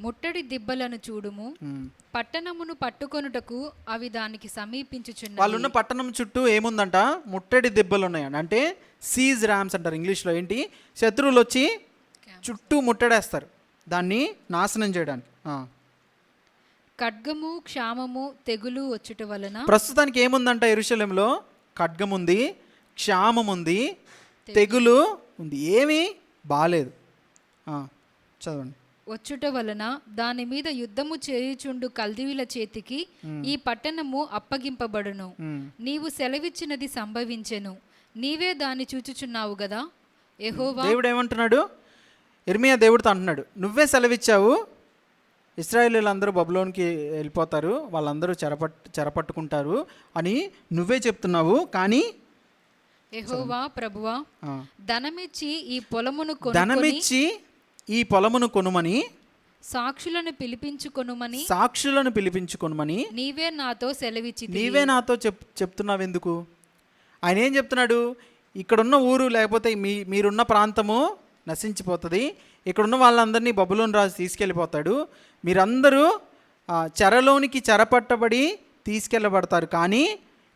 ముట్టడి దిబ్బలను చూడుము, పట్టణమును పట్టుకొనుటకు అవి దానికి సమీపించుచున్నవి. వాళ్ళున్న పట్టణం చుట్టూ ఏముందంట? ముట్టడి దిబ్బలు ఉన్నాయండి. అంటే సీజ్ ర్యామ్స్ అంటారు ఇంగ్లీష్లో. ఏంటి? శత్రువులు వచ్చి చుట్టూ ముట్టడేస్తారు దాన్ని నాశనం చేయడానికి. ఖడ్గము, క్షామము, తెగులు వచ్చుట వలన. ప్రస్తుతానికి ఏముందంట యెరూషలేములో? ఖడ్గం ఉంది, క్షామం ఉంది, తెగులు ఉంది, ఏమీ బాలేదు. చదవండి. వచ్చుట వలన దాని మీద యుద్ధము చేయుచుండు కల్దీయుల చేతికి ఈ పట్టణము అప్పగింపబడును. నీవు సెలవిచ్చినది సంభవించెను, నీవే దాన్ని చూచుచున్నావు గదా యెహోవా. దేవుడు ఏమంటున్నాడు? ఇర్మియా దేవుడితో అంటున్నాడు, నువ్వే సెలవిచ్చావు, ఇశ్రాయేలీయులందరూ బబులోనికి వెళ్ళిపోతారు, వాళ్ళందరూ చెరపట్టుకుంటారు అని నువ్వే చెప్తున్నావు, కానీ యెహోవా ప్రభువా, ధనమిచ్చి ఈ పొలమును కొనుమని సాక్షులను పిలిపించుకొనుమని నీవే నాతో సెలవిచ్చి. నీవే నాతో చెప్తున్నావు ఎందుకు? ఆయన ఏం చెప్తున్నాడు? ఇక్కడున్న ఊరు లేకపోతే మీరున్న ప్రాంతము నశించిపోతుంది, ఇక్కడున్న వాళ్ళందరినీ బబులోను రాజు తీసుకెళ్ళిపోతాడు, మీరందరూ చెరలోనికి చెరపట్టబడి తీసుకెళ్ళబడతారు, కానీ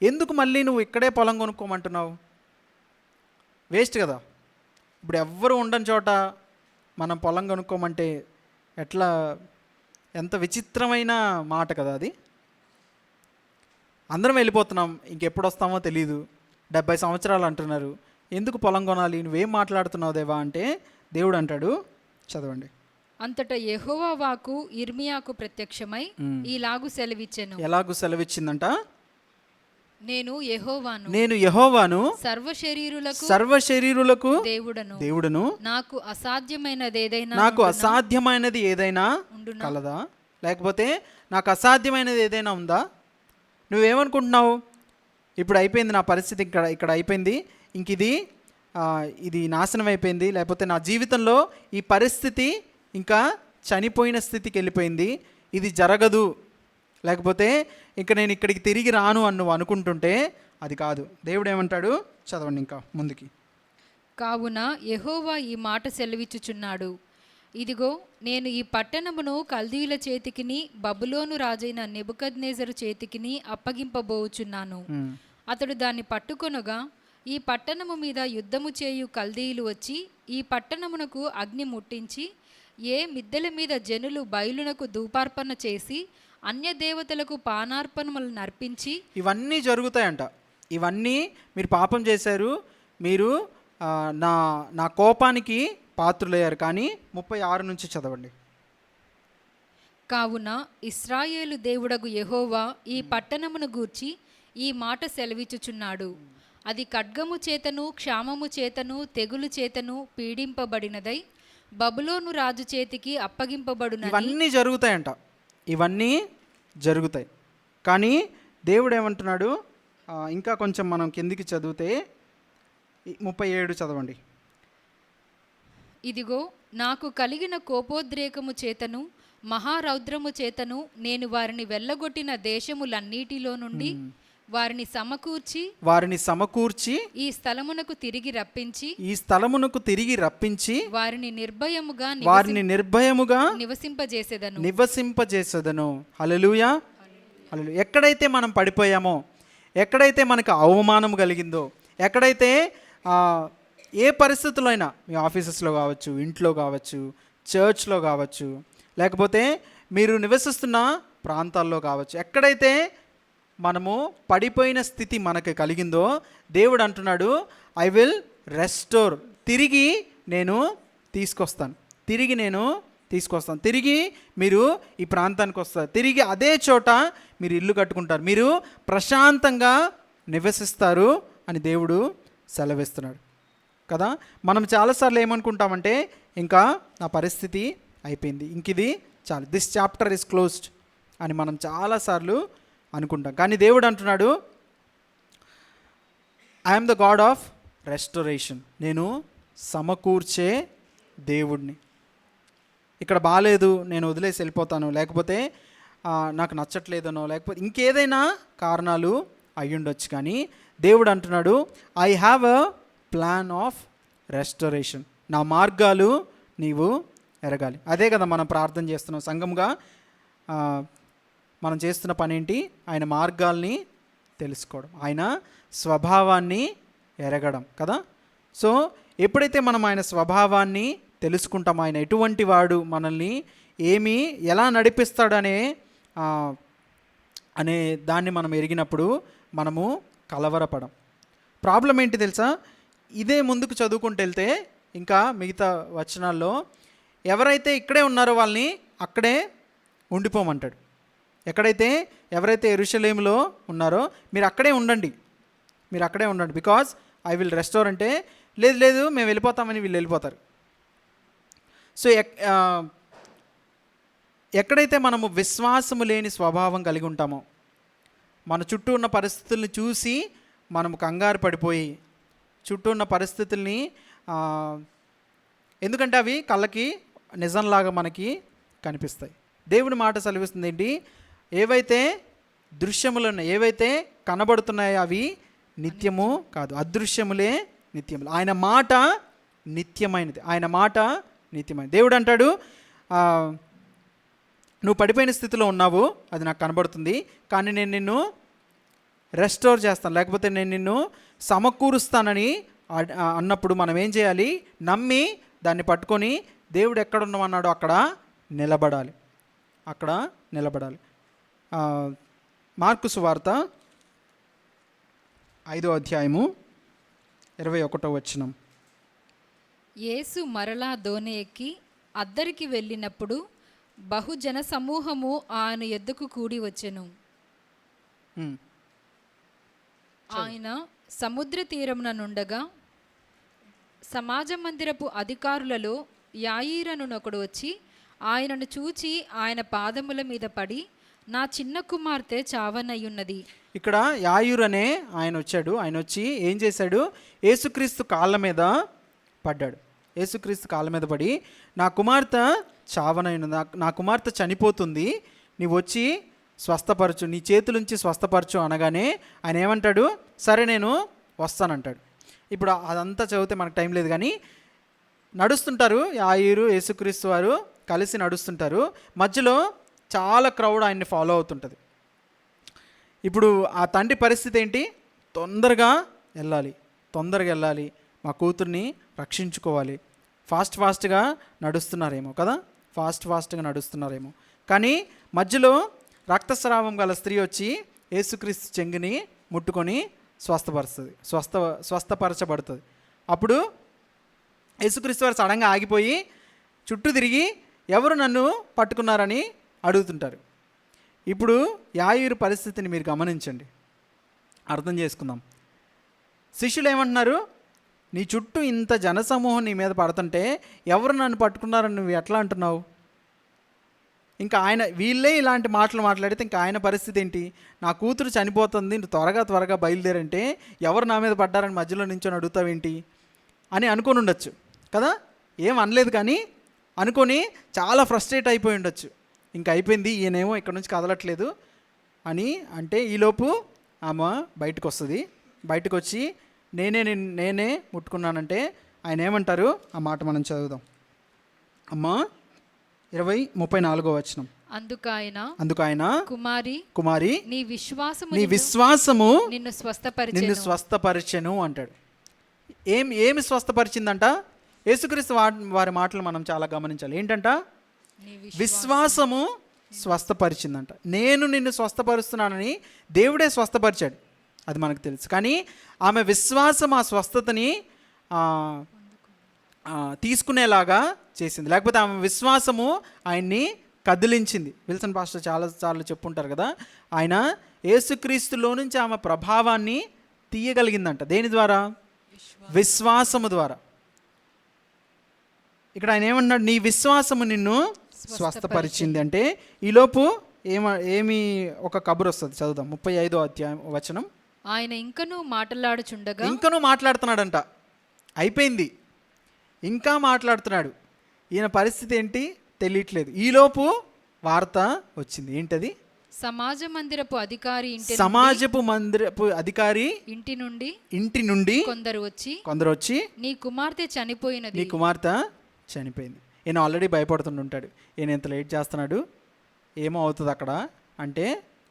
ఎందుకు మళ్ళీ నువ్వు ఇక్కడే పొలం కొనుక్కోమంటున్నావు? వేస్ట్ కదా. ఇప్పుడు ఎవ్వరు ఉండని చోట మనం పొలం కొనుక్కోమంటే ఎంత విచిత్రమైన మాట కదా అది. అందరం వెళ్ళిపోతున్నాం, ఇంకెప్పుడు వస్తామో తెలీదు, 70 సంవత్సరాలు అంటున్నారు, ఎందుకు పొలం కొనాలి? నువ్వేం మాట్లాడుతున్నావు దేవా అంటే దేవుడు అంటాడు, చదవండి. అంతటా యెహోవా వాక్కు ఇర్మియాకు ప్రత్యక్షమై ఈలాగు సెలవిచ్చెను. ఎలాగూ సెలవిచ్చిందంట? నేను యెహోవాను సర్వ శరీరులకు దేవుడను, నాకు అసాధ్యమైనది ఏదైనా కలదా? లేకపోతే నాకు అసాధ్యమైనది ఏదైనా ఉందా? నువ్వేమనుకుంటున్నావు? ఇప్పుడు అయిపోయింది నా పరిస్థితి, ఇక్కడ అయిపోయింది, ఇంక ఇది నాశనం అయిపోయింది, లేకపోతే నా జీవితంలో ఈ పరిస్థితి ఇంకా చనిపోయిన స్థితికి వెళ్ళిపోయింది, ఇది జరగదు, లేకపోతే ఇంకా నేను ఇక్కడికి తిరిగి రాను అని నువ్వు అనుకుంటుంటే అది కాదు. దేవుడు ఏమంటాడు? చదవండి ఇంకా ముందుకి. కావున యెహోవా ఈ మాట సెలవిచ్చుచున్నాడు, ఇదిగో నేను ఈ పట్టణమును కల్దీయుల చేతికిని బబులోను రాజైన నెబుకద్నెజరు చేతికిని అప్పగింపబోచున్నాను. అతడు దాన్ని పట్టుకొనగా ఈ పట్టణము మీద యుద్ధము చేయు కల్దీయులు వచ్చి ఈ పట్టణమునకు అగ్ని ముట్టించి ఏ మిద్దెల మీద జనులు బయలునకు ధూపార్పణ చేసి అన్య దేవతలకు పానార్పణములు నర్పించి. ఇవన్నీ జరుగుతాయంట. ఇవన్నీ మీరు పాపం చేశారు, మీరు నా నా కోపానికి పాత్రులయ్యారు. కానీ 36 నుంచి చదవండి. కావున ఇశ్రాయేలు దేవుడగు యెహోవా ఈ పట్టణమును గూర్చి ఈ మాట సెలవిచ్చుచున్నాడు, అది ఖడ్గము చేతను క్షామము చేతను తెగులు చేతను పీడింపబడినదై బబులోను రాజు చేతికి అప్పగింపబడునని. ఇవన్నీ జరుగుతాయంట, ఇవన్నీ జరుగుతాయి. కానీ దేవుడు ఏమంటున్నాడు, ఇంకా కొంచెం మనం కిందికి చదివితే 37 చదవండి. ఇదిగో నాకు కలిగిన కోపోద్రేకము చేతను మహారౌద్రము చేతను నేను వారిని వెళ్ళగొట్టిన దేశములన్నిటిలో నుండి వారిని సమకూర్చి ఈ స్థలమునకు తిరిగి రప్పించి వారిని నిర్భయముగా నివసింపజేసేదను. హల్లెలూయా, హల్లెలూయా. ఎక్కడైతే మనం పడిపోయామో, ఎక్కడైతే మనకు అవమానం కలిగిందో, ఎక్కడైతే ఏ పరిస్థితుల్లో అయినా, మీ ఆఫీసెస్లో కావచ్చు, ఇంట్లో కావచ్చు, చర్చ్లో కావచ్చు, లేకపోతే మీరు నివసిస్తున్న ప్రాంతాల్లో కావచ్చు, ఎక్కడైతే మనము పడిపోయిన స్థితి మనకు కలిగిందో దేవుడు అంటున్నాడు, ఐ విల్ రెస్టోర్. తిరిగి నేను తీసుకొస్తాను, తిరిగి మీరు ఈ ప్రాంతానికి వస్తారు, తిరిగి అదే చోట మీరు ఇల్లు కట్టుకుంటారు, మీరు ప్రశాంతంగా నివసిస్తారు అని దేవుడు సెలవిస్తున్నాడు కదా. మనం చాలాసార్లు ఏమనుకుంటామంటే, ఇంకా నా పరిస్థితి అయిపోయింది, ఇంక ఇది చాలు, దిస్ చాప్టర్ ఈజ్ క్లోజ్డ్ అని మనం చాలాసార్లు అనుకుంటాం. కానీ దేవుడు అంటున్నాడు, I'm the God of restoration. నేను సమకూర్చే దేవుడిని. ఇక్కడ బాగాలేదు, నేను వదిలేసి వెళ్ళిపోతాను, లేకపోతే నాకు నచ్చట్లేదనో, లేకపోతే ఇంకేదైనా కారణాలు అయ్యుండొచ్చు, కానీ దేవుడు అంటున్నాడు, I have a plan of restoration. నా మార్గాలు నీవు ఎరగాలి. అదే కదా మనం ప్రార్థన చేస్తున్నాం సంఘంగా. మనం చేస్తున్న పని ఏంటి? ఆయన మార్గాల్ని తెలుసుకోవడం, ఆయన స్వభావాన్ని ఎరగడం కదా. సో ఎప్పుడైతే మనం ఆయన స్వభావాన్ని తెలుసుకుంటాం, ఆయన ఎటువంటి వాడు, మనల్ని ఎలా నడిపిస్తాడనే దాన్ని మనం ఎరిగినప్పుడు మనము కలవరపడం. ప్రాబ్లం ఏంటి తెలుసా? ఇదే ముందుకు చదువుకుంటూ వెళ్తే ఇంకా మిగతా వచనాల్లో ఎవరైతే ఇక్కడే ఉన్నారో వాళ్ళని అక్కడే ఉండిపోమంటాడు. ఎవరైతే యెరూషలేములో ఉన్నారో మీరు అక్కడే ఉండండి, బికాజ్ ఐ విల్ రెస్టోర్. అంటే లేదు మేము వెళ్ళిపోతామని వీళ్ళు వెళ్ళిపోతారు. సో ఎక్కడైతే మనము విశ్వాసము లేని స్వభావం కలిగి ఉంటామో, మన చుట్టూ ఉన్న పరిస్థితుల్ని చూసి మనము కంగారు పడిపోయి, చుట్టూ ఉన్న పరిస్థితుల్ని ఎందుకంటే అవి కళ్ళకి నిజంలాగా మనకి కనిపిస్తాయి. దేవుడి మాట సెలవిస్తుంది ఏంటి? ఏవైతే దృశ్యములు ఉన్నాయి, ఏవైతే కనబడుతున్నాయో అవి నిత్యము కాదు, అదృశ్యములే నిత్యములు. ఆయన మాట నిత్యమైనది. దేవుడు అంటాడు, నువ్వు పడిపోయిన స్థితిలో ఉన్నావు, అది నాకు కనబడుతుంది, కానీ నేను నిన్ను రెస్టోర్ చేస్తాను, లేకపోతే నేను నిన్ను సమకూరుస్తానని అన్నప్పుడు మనం ఏం చేయాలి? నమ్మి దాన్ని పట్టుకొని దేవుడు ఎక్కడ ఉన్నామన్నాడో అక్కడ నిలబడాలి. మార్కు సువార్త 5వ అధ్యాయము 21వ వచనం. యేసు మరలా దోణి ఎక్కి అద్దరికి వెళ్ళినప్పుడు బహుజన సమూహము ఆయన యొద్దకు కూడి వచ్చెను. ఆయన సముద్ర తీరమున నుండగా సమాజ మందిరపు అధికారులలో యాయీరనునొకడు వచ్చి ఆయనను చూచి ఆయన పాదముల మీద పడి, నా చిన్న కుమార్తె చావనయ్యున్నది. ఇక్కడ యాయూర్ అనే ఆయన వచ్చాడు. ఆయన వచ్చి ఏం చేశాడు? యేసుక్రీస్తు కాళ్ళ మీద పడ్డాడు. యేసుక్రీస్తు కాళ్ళ మీద పడి, నా కుమార్తె చావనయ్యున్నది, నా కుమార్తె చనిపోతుంది, నీవు వచ్చి స్వస్థపరచు, నీ చేతులుంచి స్వస్థపరచు అనగానే ఆయన ఏమంటాడు? సరే నేను వస్తానంటాడు. ఇప్పుడు అదంతా చదివితే మనకు టైం లేదు, కానీ నడుస్తుంటారు యాయిరు యేసుక్రీస్తు వారు కలిసి నడుస్తుంటారు. మధ్యలో చాలా క్రౌడ్ ఆయన్ని ఫాలో అవుతుంటుంది. ఇప్పుడు ఆ తండ్రి పరిస్థితి ఏంటి? తొందరగా వెళ్ళాలి, మా కూతుర్ని రక్షించుకోవాలి. ఫాస్ట్గా నడుస్తున్నారేమో కదా, ఫాస్ట్గా నడుస్తున్నారేమో. కానీ మధ్యలో రక్తస్రావం గల స్త్రీ వచ్చి యేసుక్రీస్తు చెంగుని ముట్టుకొని స్వస్థపరచబడుతుంది. అప్పుడు యేసుక్రీస్తు వారు సడన్గా ఆగిపోయి చుట్టూ తిరిగి ఎవరు నన్ను పట్టుకున్నారని అడుగుతుంటారు. ఇప్పుడు యాయిరు పరిస్థితిని మీరు గమనించండి, అర్థం చేసుకుందాం. శిష్యులు ఏమంటున్నారు? నీ చుట్టూ ఇంత జనసమూహం నీ మీద పడుతుంటే ఎవరు నన్ను పట్టుకున్నారని నువ్వు ఎట్లా అంటున్నావు? ఇంకా ఆయన వీళ్ళే ఇలాంటి మాటలు మాట్లాడితే ఇంకా ఆయన పరిస్థితి ఏంటి? నా కూతురు చనిపోతుంది, త్వరగా బయలుదేరంటే ఎవరు నా మీద పడ్డారని మధ్యలో నించొని అడుగుతావేంటి అని అనుకొని ఉండొచ్చు కదా. ఏం అనలేదు కానీ అనుకొని చాలా ఫ్రస్ట్రేట్ అయిపోయి ఉండొచ్చు. ఇంకా అయిపోయింది, ఈయనేమో ఇక్కడ నుంచి కదలట్లేదు అని అంటే ఈలోపు ఆమె బయటకు వస్తుంది. బయటకు వచ్చి నేనే ముట్టుకున్నానంటే ఆయన ఏమంటారు? ఆ మాట మనం చదువుదాం. అమ్మా 34వ వచనం. అందుకు ఆయన కుమారి నీ విశ్వాసము నిన్ను స్వస్థపరిచెను అంటాడు. ఏమి స్వస్థపరిచిందంట? యేసుక్రీస్తు వారి మాటలు మనం చాలా గమనించాలి. ఏంటంట? విశ్వాసము స్వస్థపరిచిందంట. నేను నిన్ను స్వస్థపరుస్తున్నానని దేవుడే స్వస్థపరిచాడు, అది మనకు తెలుసు. కానీ ఆమె విశ్వాసం ఆ స్వస్థతని తీసుకునేలాగా చేసింది. లేకపోతే ఆమె విశ్వాసము ఆయన్ని కదిలించింది. విల్సన్ పాస్టర్ చాలాసార్లు చెప్పుంటారు కదా, ఆయన యేసుక్రీస్తులో నుంచి ఆమె ప్రభావాన్ని తీయగలిగిందంట. దేని ద్వారా? విశ్వాసము ద్వారా. ఇక్కడ ఆయన ఏమన్నాడు? నీ విశ్వాసము నిన్ను స్వస్థపరిచింది అంటే ఈలోపు ఏమి ఒక కబురు వస్తుంది. చదువుదాం 35వ అధ్యాయం వచనం. ఆయన ఇంకనూ మాట్లాడుతున్నాడంట. అయిపోయింది, ఇంకా మాట్లాడుతున్నాడు. ఈయన పరిస్థితి ఏంటి తెలియట్లేదు. ఈలోపు వార్త వచ్చింది. ఏంటది? సమాజపు మందిరపు అధికారి ఇంటి నుండి కొందరు వచ్చి నీ కుమార్తె చనిపోయింది. ఈయన ఆల్రెడీ భయపడుతుంటాడు. ఈయన ఎంత లేట్ చేస్తున్నాడు, ఏమో అవుతుంది అక్కడ అంటే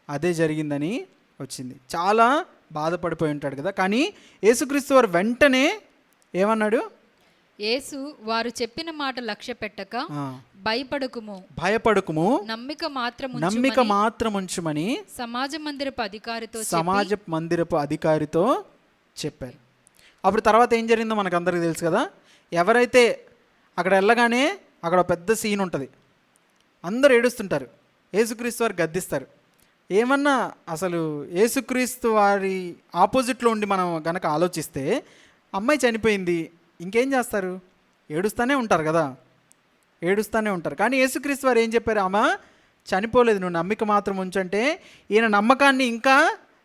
అదే జరిగిందని వచ్చింది. చాలా బాధపడిపోయి ఉంటాడు కదా. కానీ యేసుక్రీస్తు వారు వెంటనే ఏమన్నాడు? యేసు వారు చెప్పిన మాట లక్ష్య పెట్టక భయపడకుము నమ్మిక మాత్రం ఉంచుమని సమాజ మందిరపు అధికారితో చెప్పారు. అప్పుడు తర్వాత ఏం జరిగిందో మనకు అందరికీ తెలుసు కదా. ఎవరైతే అక్కడ వెళ్ళగానే అక్కడ పెద్ద సీన్ ఉంటుంది, అందరూ ఏడుస్తుంటారు, యేసుక్రీస్తు వారు గద్దిస్తారు. ఏమన్నా అసలు యేసుక్రీస్తు వారి ఆపోజిట్లో ఉండి మనం గనక ఆలోచిస్తే, అమ్మాయి చనిపోయింది, ఇంకేం చేస్తారు? ఏడుస్తూనే ఉంటారు కదా, ఏడుస్తూనే ఉంటారు. కానీ యేసుక్రీస్తు వారు ఏం చెప్పారు? ఆమె చనిపోలేదు, నువ్వు నమ్మిక మాత్రం ఉంచంటే ఈయన నమ్మకాన్ని ఇంకా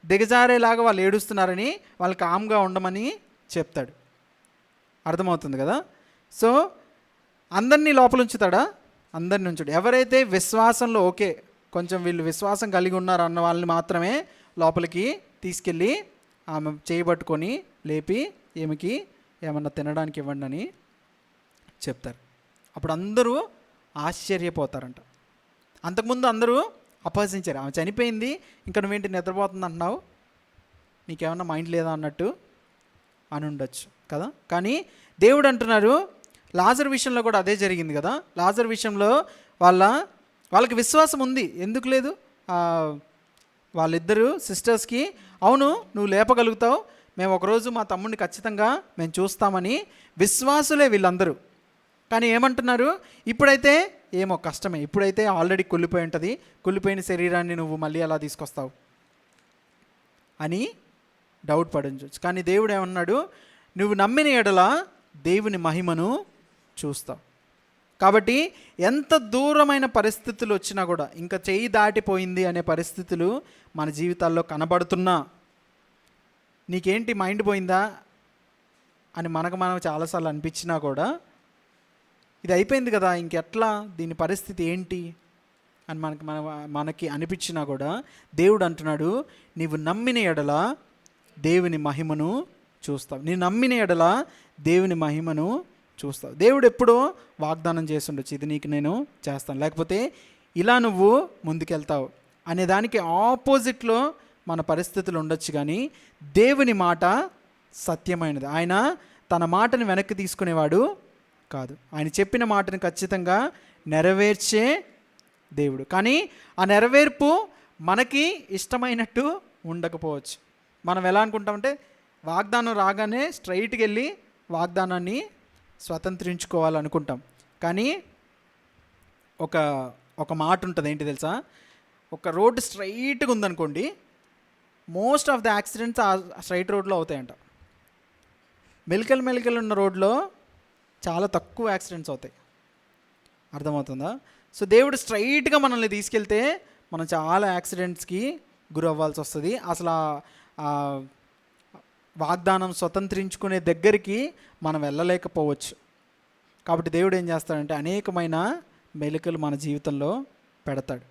దిగజారేలాగా వాళ్ళు ఏడుస్తున్నారని వాళ్ళకి కామ్గా ఉండమని చెప్తాడు. అర్థమవుతుంది కదా. సో అందరినీ లోపల ఉంచుతాడా? అందరిని ఉంచుడు. ఎవరైతే విశ్వాసంలో ఓకే కొంచెం వీళ్ళు విశ్వాసం కలిగి ఉన్నారు అన్న వాళ్ళని మాత్రమే లోపలికి తీసుకెళ్ళి ఆమె చేయబట్టుకొని లేపి ఈమెకి ఏమన్నా తినడానికి ఇవ్వండి అని చెప్తారు. అప్పుడు అందరూ ఆశ్చర్యపోతారంట. అంతకుముందు అందరూ అపహసించారు. ఆమె చనిపోయింది, ఇంకా నువ్వేంటి నిద్రపోతుంది అంటున్నావు, నీకేమన్నా మైండ్ లేదా అన్నట్టు అని ఉండొచ్చు కదా. కానీ దేవుడు అంటున్నారు, లాజరు విషయంలో కూడా అదే జరిగింది కదా. లాజరు విషయంలో వాళ్ళకి విశ్వాసం ఉంది, ఎందుకు లేదు? వాళ్ళిద్దరు సిస్టర్స్కి అవును నువ్వు లేపగలుగుతావు, మేము ఒకరోజు మా తమ్ముడిని ఖచ్చితంగా మేము చూస్తామని విశ్వాసులే వీళ్ళందరూ. కానీ ఏమంటున్నారు? ఇప్పుడైతే ఏమో కష్టమే, ఇప్పుడైతే ఆల్రెడీ కుళ్ళిపోయి ఉంటుంది, కుళ్ళిపోయిన శరీరాన్ని నువ్వు మళ్ళీ ఎలా తీసుకొస్తావు అని డౌట్ పడించవచ్చు. కానీ దేవుడు ఏమన్నాడు? నువ్వు నమ్మిన ఎడల దేవుని మహిమను చూస్తావు. కాబట్టి ఎంత దూరమైన పరిస్థితులు వచ్చినా కూడా, ఇంకా చేయి దాటిపోయింది అనే పరిస్థితులు మన జీవితాల్లో కనబడుతున్నా, నీకేంటి మైండ్ పోయిందా అని మనం చాలాసార్లు అనిపించినా కూడా, ఇది అయిపోయింది కదా ఇంకెట్లా, దీని పరిస్థితి ఏంటి అని మనకి అనిపించినా కూడా దేవుడు అంటున్నాడు, నీవు నమ్మిన ఎడల దేవుని మహిమను చూస్తావు. నీ నమ్మిన ఎడల దేవుని మహిమను చూస్తావు. దేవుడు ఎప్పుడో వాగ్దానం చేస్తుండొచ్చు, ఇది నీకు నేను చేస్తాను, లేకపోతే ఇలా నువ్వు ముందుకెళ్తావు అనే దానికి ఆపోజిట్లో మన పరిస్థితులు ఉండొచ్చు. కానీ దేవుని మాట సత్యమైనది. ఆయన తన మాటను వెనక్కి తీసుకునేవాడు కాదు. ఆయన చెప్పిన మాటను ఖచ్చితంగా నెరవేర్చే దేవుడు. కానీ ఆ నెరవేర్పు మనకి ఇష్టమైనట్టు ఉండకపోవచ్చు. మనం ఎలా అనుకుంటామంటే వాగ్దానం రాగానే స్ట్రైట్కి వెళ్ళి వాగ్దానాన్ని స్వతంత్రించుకోవాలనుకుంటాం. కానీ ఒక మాట ఉంటుంది, ఏంటి తెలుసా? ఒక రోడ్డు స్ట్రైట్గా ఉందనుకోండి, మోస్ట్ ఆఫ్ ద యాక్సిడెంట్స్ ఆ స్ట్రైట్ రోడ్లో అవుతాయంట. మెలికలు ఉన్న రోడ్లో చాలా తక్కువ యాక్సిడెంట్స్ అవుతాయి. అర్థమవుతుందా? సో దేవుడు స్ట్రైట్గా మనల్ని తీసుకెళ్తే మనం చాలా యాక్సిడెంట్స్కి గురి అవ్వాల్సి వస్తుంది. అసలు ఆ వాగ్దానం స్వతంత్రించుకునే దగ్గరికి మనం వెళ్ళలేకపోవచ్చు. కాబట్టి దేవుడు ఏం చేస్తాడంటే అనేకమైన మెలికలు మన జీవితంలో పెడతాడు.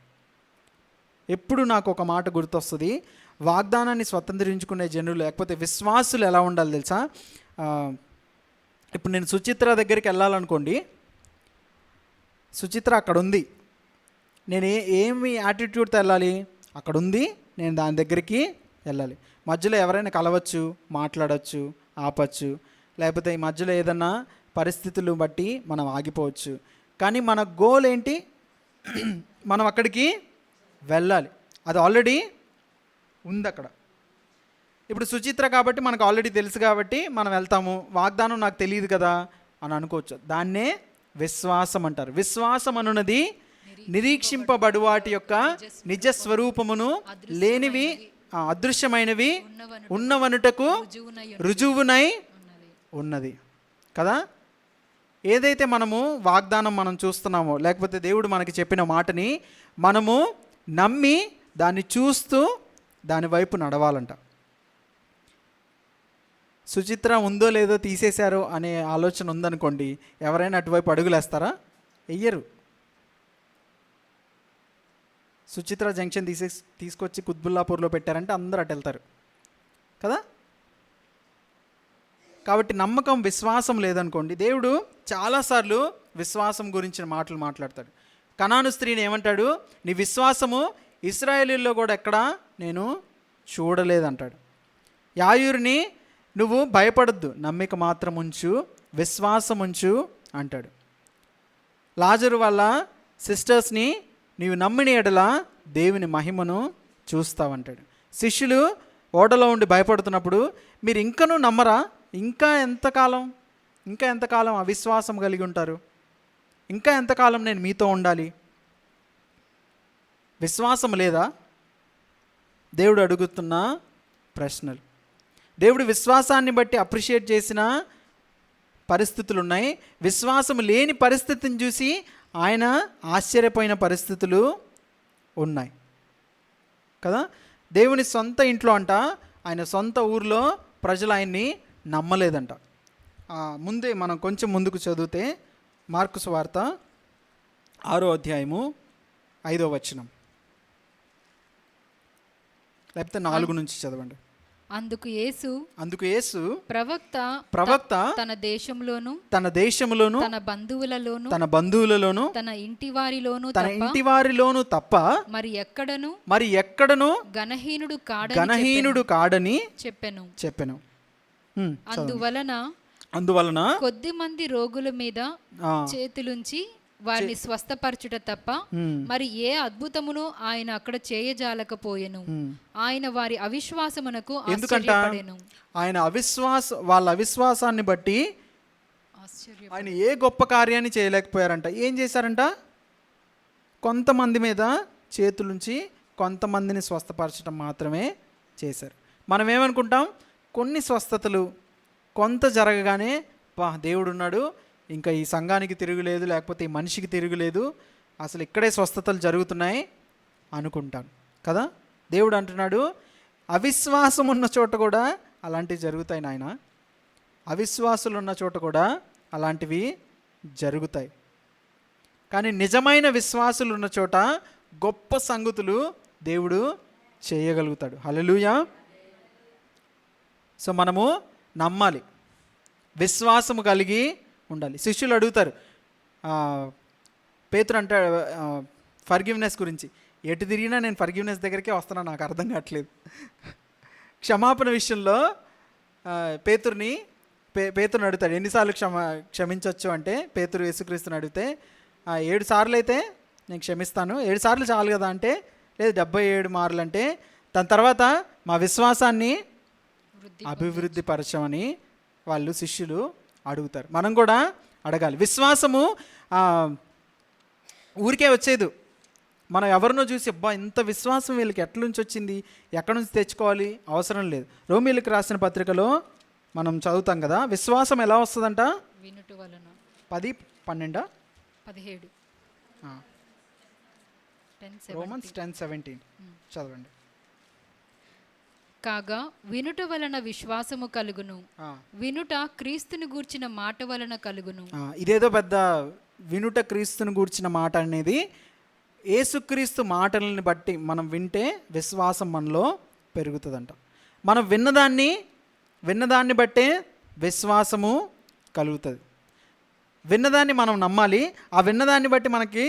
ఎప్పుడు నాకు ఒక మాట గుర్తొస్తుంది, వాగ్దానాన్ని స్వతంత్రించుకునే జనులు లేకపోతే విశ్వాసులు ఎలా ఉండాలి తెలుసా? ఇప్పుడు నేను సుచిత్ర దగ్గరికి వెళ్ళాలనుకోండి, సుచిత్ర అక్కడ ఉంది, నేను ఏమి యాటిట్యూడ్తో వెళ్ళాలి? అక్కడ ఉంది, నేను దాని దగ్గరికి వెళ్ళాలి. మధ్యలో ఎవరైనా కలవచ్చు, మాట్లాడవచ్చు, ఆపచ్చు, లేకపోతే ఈ మధ్యలో ఏదన్నా పరిస్థితులు బట్టి మనం ఆగిపోవచ్చు. కానీ మన గోల్ ఏంటి? మనం అక్కడికి వెళ్ళాలి. అది ఆల్రెడీ ఉంది అక్కడ. ఇప్పుడు సుచిత్ర కాబట్టి మనకు ఆల్రెడీ తెలుసు కాబట్టి మనం వెళ్తాము. వాగ్దానం నాకు తెలియదు కదా అని అనుకోవచ్చు. దాన్నే విశ్వాసం అంటారు. విశ్వాసం అనున్నది నిరీక్షింపబడు వాటి యొక్క నిజస్వరూపమును లేనివి అదృశ్యమైనవి ఉన్నవనుటకు రుజువునై ఉన్నది కదా. ఏదైతే మనము వాగ్దానం మనం చూస్తున్నామో, లేకపోతే దేవుడు మనకి చెప్పిన మాటని మనము నమ్మి దాన్ని చూస్తూ దాని వైపు నడవాలంట. సుచిత్ర ఉందో లేదో తీసేశారో అనే ఆలోచన ఉందనుకోండి, ఎవరైనా అటువైపు అడుగులేస్తారా? వెయ్యరు. సుచిత్ర జంక్షన్ తీసుకొచ్చి కుత్బుల్లాపూర్లో పెట్టారంటే అందరూ అటు వెళ్తారు కదా. కాబట్టి నమ్మకం, విశ్వాసం లేదనుకోండి, దేవుడు చాలాసార్లు విశ్వాసం గురించిన మాటలు మాట్లాడతాడు. కనాను స్త్రీని ఏమంటాడు? నీ విశ్వాసము ఇశ్రాయేలీల్లో కూడా ఎక్కడా నేను చూడలేదంటాడు. యాయూరుని నువ్వు భయపడద్దు, నమ్మిక మాత్రం ఉంచు, విశ్వాసం ఉంచు అంటాడు. లాజరు వాళ్ళ సిస్టర్స్ని నీవు నమ్మిన ఎడల దేవుని మహిమను చూస్తావంటాడు. శిష్యులు ఓడలో ఉండి భయపడుతున్నప్పుడు మీరు ఇంకనూ నమ్మరా? ఇంకా ఎంతకాలం అవిశ్వాసం కలిగి ఉంటారు? ఇంకా ఎంతకాలం నేను మీతో ఉండాలి? విశ్వాసం లేదా? దేవుడు అడుగుతున్న ప్రశ్నలు. దేవుడు విశ్వాసాన్ని బట్టి అప్రిషియేట్ చేసిన పరిస్థితులు ఉన్నాయి. విశ్వాసం లేని పరిస్థితిని చూసి ఆయన ఆశ్చర్యపోయిన పరిస్థితులు ఉన్నాయి కదా. దేవుని సొంత ఇంట్లో అంట, ఆయన సొంత ఊర్లో ప్రజలు ఆయన్ని నమ్మలేదంట. ముందే మనం కొంచెం ముందుకు చదివితే మార్కు సువార్త 6వ అధ్యాయము 5వ వచనం, లేకపోతే 4 నుంచి చదవండి. అందుకు యేసు ప్రవక్త తన దేశంలోను తన బంధువులలోను తన ఇంటి వారిలోను తప్ప మరి ఎక్కడను గణహీనుడు కాడని చెప్పెను. అందువలన కొద్ది మంది రోగుల మీద చేతులుంచి వారిని స్వస్థపరచుట తప్ప మరి ఏ అద్భుతమును ఆయన అక్కడ చేయజాలకపోయెను. ఆయన వారి అవిశ్వాసమునకు ఆశ్చర్యపడెను. ఆయన వాళ్ళ అవిశ్వాసాన్ని బట్టి ఆయన ఏ గొప్ప కార్యాన్ని చేయలేకపోయారంట. ఏం చేశారంట? కొంతమంది మీద చేతులుంచి కొంతమందిని స్వస్థపరచడం మాత్రమే చేశారు. మనం ఏమనుకుంటాం? కొన్ని స్వస్థతలు కొంత జరగగానే దేవుడు ఉన్నాడు, ఇంకా ఈ సంఘానికి తిరుగులేదు, లేకపోతే ఈ మనిషికి తిరుగులేదు, అసలు ఇక్కడే స్వస్థతలు జరుగుతున్నాయి అనుకుంటాను కదా. దేవుడు అంటున్నాడు, అవిశ్వాసం ఉన్న చోట కూడా అలాంటివి జరుగుతాయి నాయన. అవిశ్వాసులు ఉన్న చోట కూడా అలాంటివి జరుగుతాయి. కానీ నిజమైన విశ్వాసులు ఉన్న చోట గొప్ప సంగతులు దేవుడు చేయగలుగుతాడు. హల్లెలూయా. సో మనము నమ్మాలి, విశ్వాసము కలిగి ఉండాలి. శిష్యులు అడుగుతారు, పేతురు అంటాడు ఫర్గివ్నెస్ గురించి, ఎటు తిరిగినా నేను ఫర్గివ్నెస్ దగ్గరికే వస్తున్నాను, నాకు అర్థం కావట్లేదు. క్షమాపణ విషయంలో పేతురుని అడుగుతాడు, ఎన్నిసార్లు క్షమించవచ్చు అంటే, పేతురు యేసుక్రీస్తుని అడిగితే 7 సార్లు అయితే నేను క్షమిస్తాను, 7 సార్లు చాలు కదా అంటే, లేదు 77 మార్లు అంటే, దాని తర్వాత మా విశ్వాసాన్ని అభివృద్ధి పరచమని వాళ్ళు శిష్యులు అడుగుతారు. మనం కూడా అడగాలి. విశ్వాసము ఊరికే వచ్చేది. మనం ఎవరినో చూసి అబ్బా ఇంత విశ్వాసం వీళ్ళకి ఎట్ల నుంచి వచ్చింది, ఎక్కడి నుంచి తెచ్చుకోవాలి అవసరం లేదు. రోమీయులకు రాసిన పత్రికలో మనం చదువుతాం కదా, విశ్వాసం ఎలా వస్తుందంట, వినుట వలన. 10, 12, 17 రోమన్స్ 10:17 చదవండి. కాగా వినుట వలన విశ్వాసము కలుగును, వినుట క్రీస్తుని గూర్చిన మాట వలన కలుగును. ఇదేదో పెద్ద వినుట క్రీస్తుని గూర్చిన మాట అనేది, యేసుక్రీస్తు మాటలను బట్టి మనం వింటే విశ్వాసం మనలో పెరుగుతుందంట. మనం విన్నదాన్ని బట్టే విశ్వాసము కలుగుతుంది. విన్నదాన్ని మనం నమ్మాలి, ఆ విన్నదాన్ని బట్టి మనకి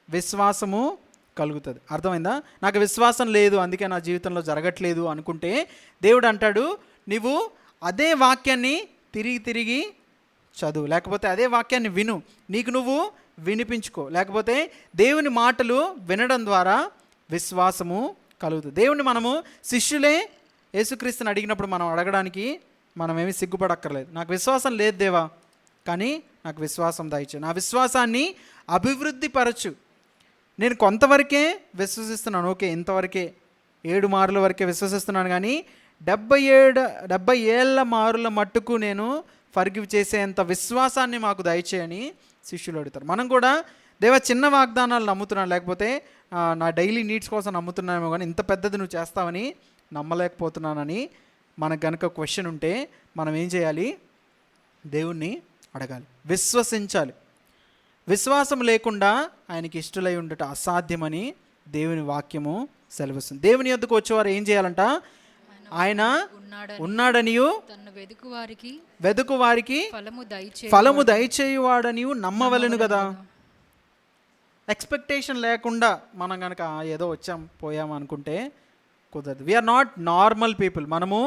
విశ్వాసము కలుగుతుంది. అర్థమైందా? నాకు విశ్వాసం లేదు అందుకే నా జీవితంలో జరగట్లేదు అనుకుంటే దేవుడు అంటాడు, నువ్వు అదే వాక్యాన్ని తిరిగి చదువు, లేకపోతే అదే వాక్యాన్ని విను, నీకు నువ్వు వినిపించుకో, లేకపోతే దేవుని మాటలు వినడం ద్వారా విశ్వాసము కలుగుతుంది. దేవుని మనము శిష్యులే యేసుక్రీస్తుని అడిగినప్పుడు మనం అడగడానికి మనమేమి సిగ్గుపడక్కర్లేదు. నాకు విశ్వాసం లేదు దేవా, కానీ నాకు విశ్వాసం దయచు, నా విశ్వాసాన్ని అభివృద్ధి పరచు. నేను కొంతవరకే విశ్వసిస్తున్నాను, ఓకే ఇంతవరకే 7 మార్ల వరకే విశ్వసిస్తున్నాను, కానీ 70 ఏళ్ళ మారుల మట్టుకు నేను ఫర్గివ్ చేసేంత విశ్వాసాన్ని మాకు దయచేయని శిష్యులు అడుగుతారు. మనం కూడా దేవా చిన్న వాగ్దానాలు నమ్ముతున్నాను, లేకపోతే నా డైలీ నీడ్స్ కోసం నమ్ముతున్నామేమో, కానీ ఇంత పెద్దది నువ్వు చేస్తావని నమ్మలేకపోతున్నానని మనకు కనుక క్వశ్చన్ ఉంటే మనం ఏం చేయాలి? దేవుణ్ణి అడగాలి, విశ్వసించాలి. విశ్వాసం లేకుండా ఆయనకి ఇష్టలై ఉండట అసాధ్యమని దేవుని వాక్యము సెలవిస్తుంది. దేవుని యొద్దకు వచ్చేవారు ఏం చేయాలంట? ఆయన ఉన్నాడనియు వెదుకు వారికి ఫలము దయచేయువాడనియు నమ్మవలెను కదా. ఎక్స్పెక్టేషన్ లేకుండా మనం కనుక ఏదో వచ్చాం పోయాం అనుకుంటే కుదరదు. We are not normal people. మనము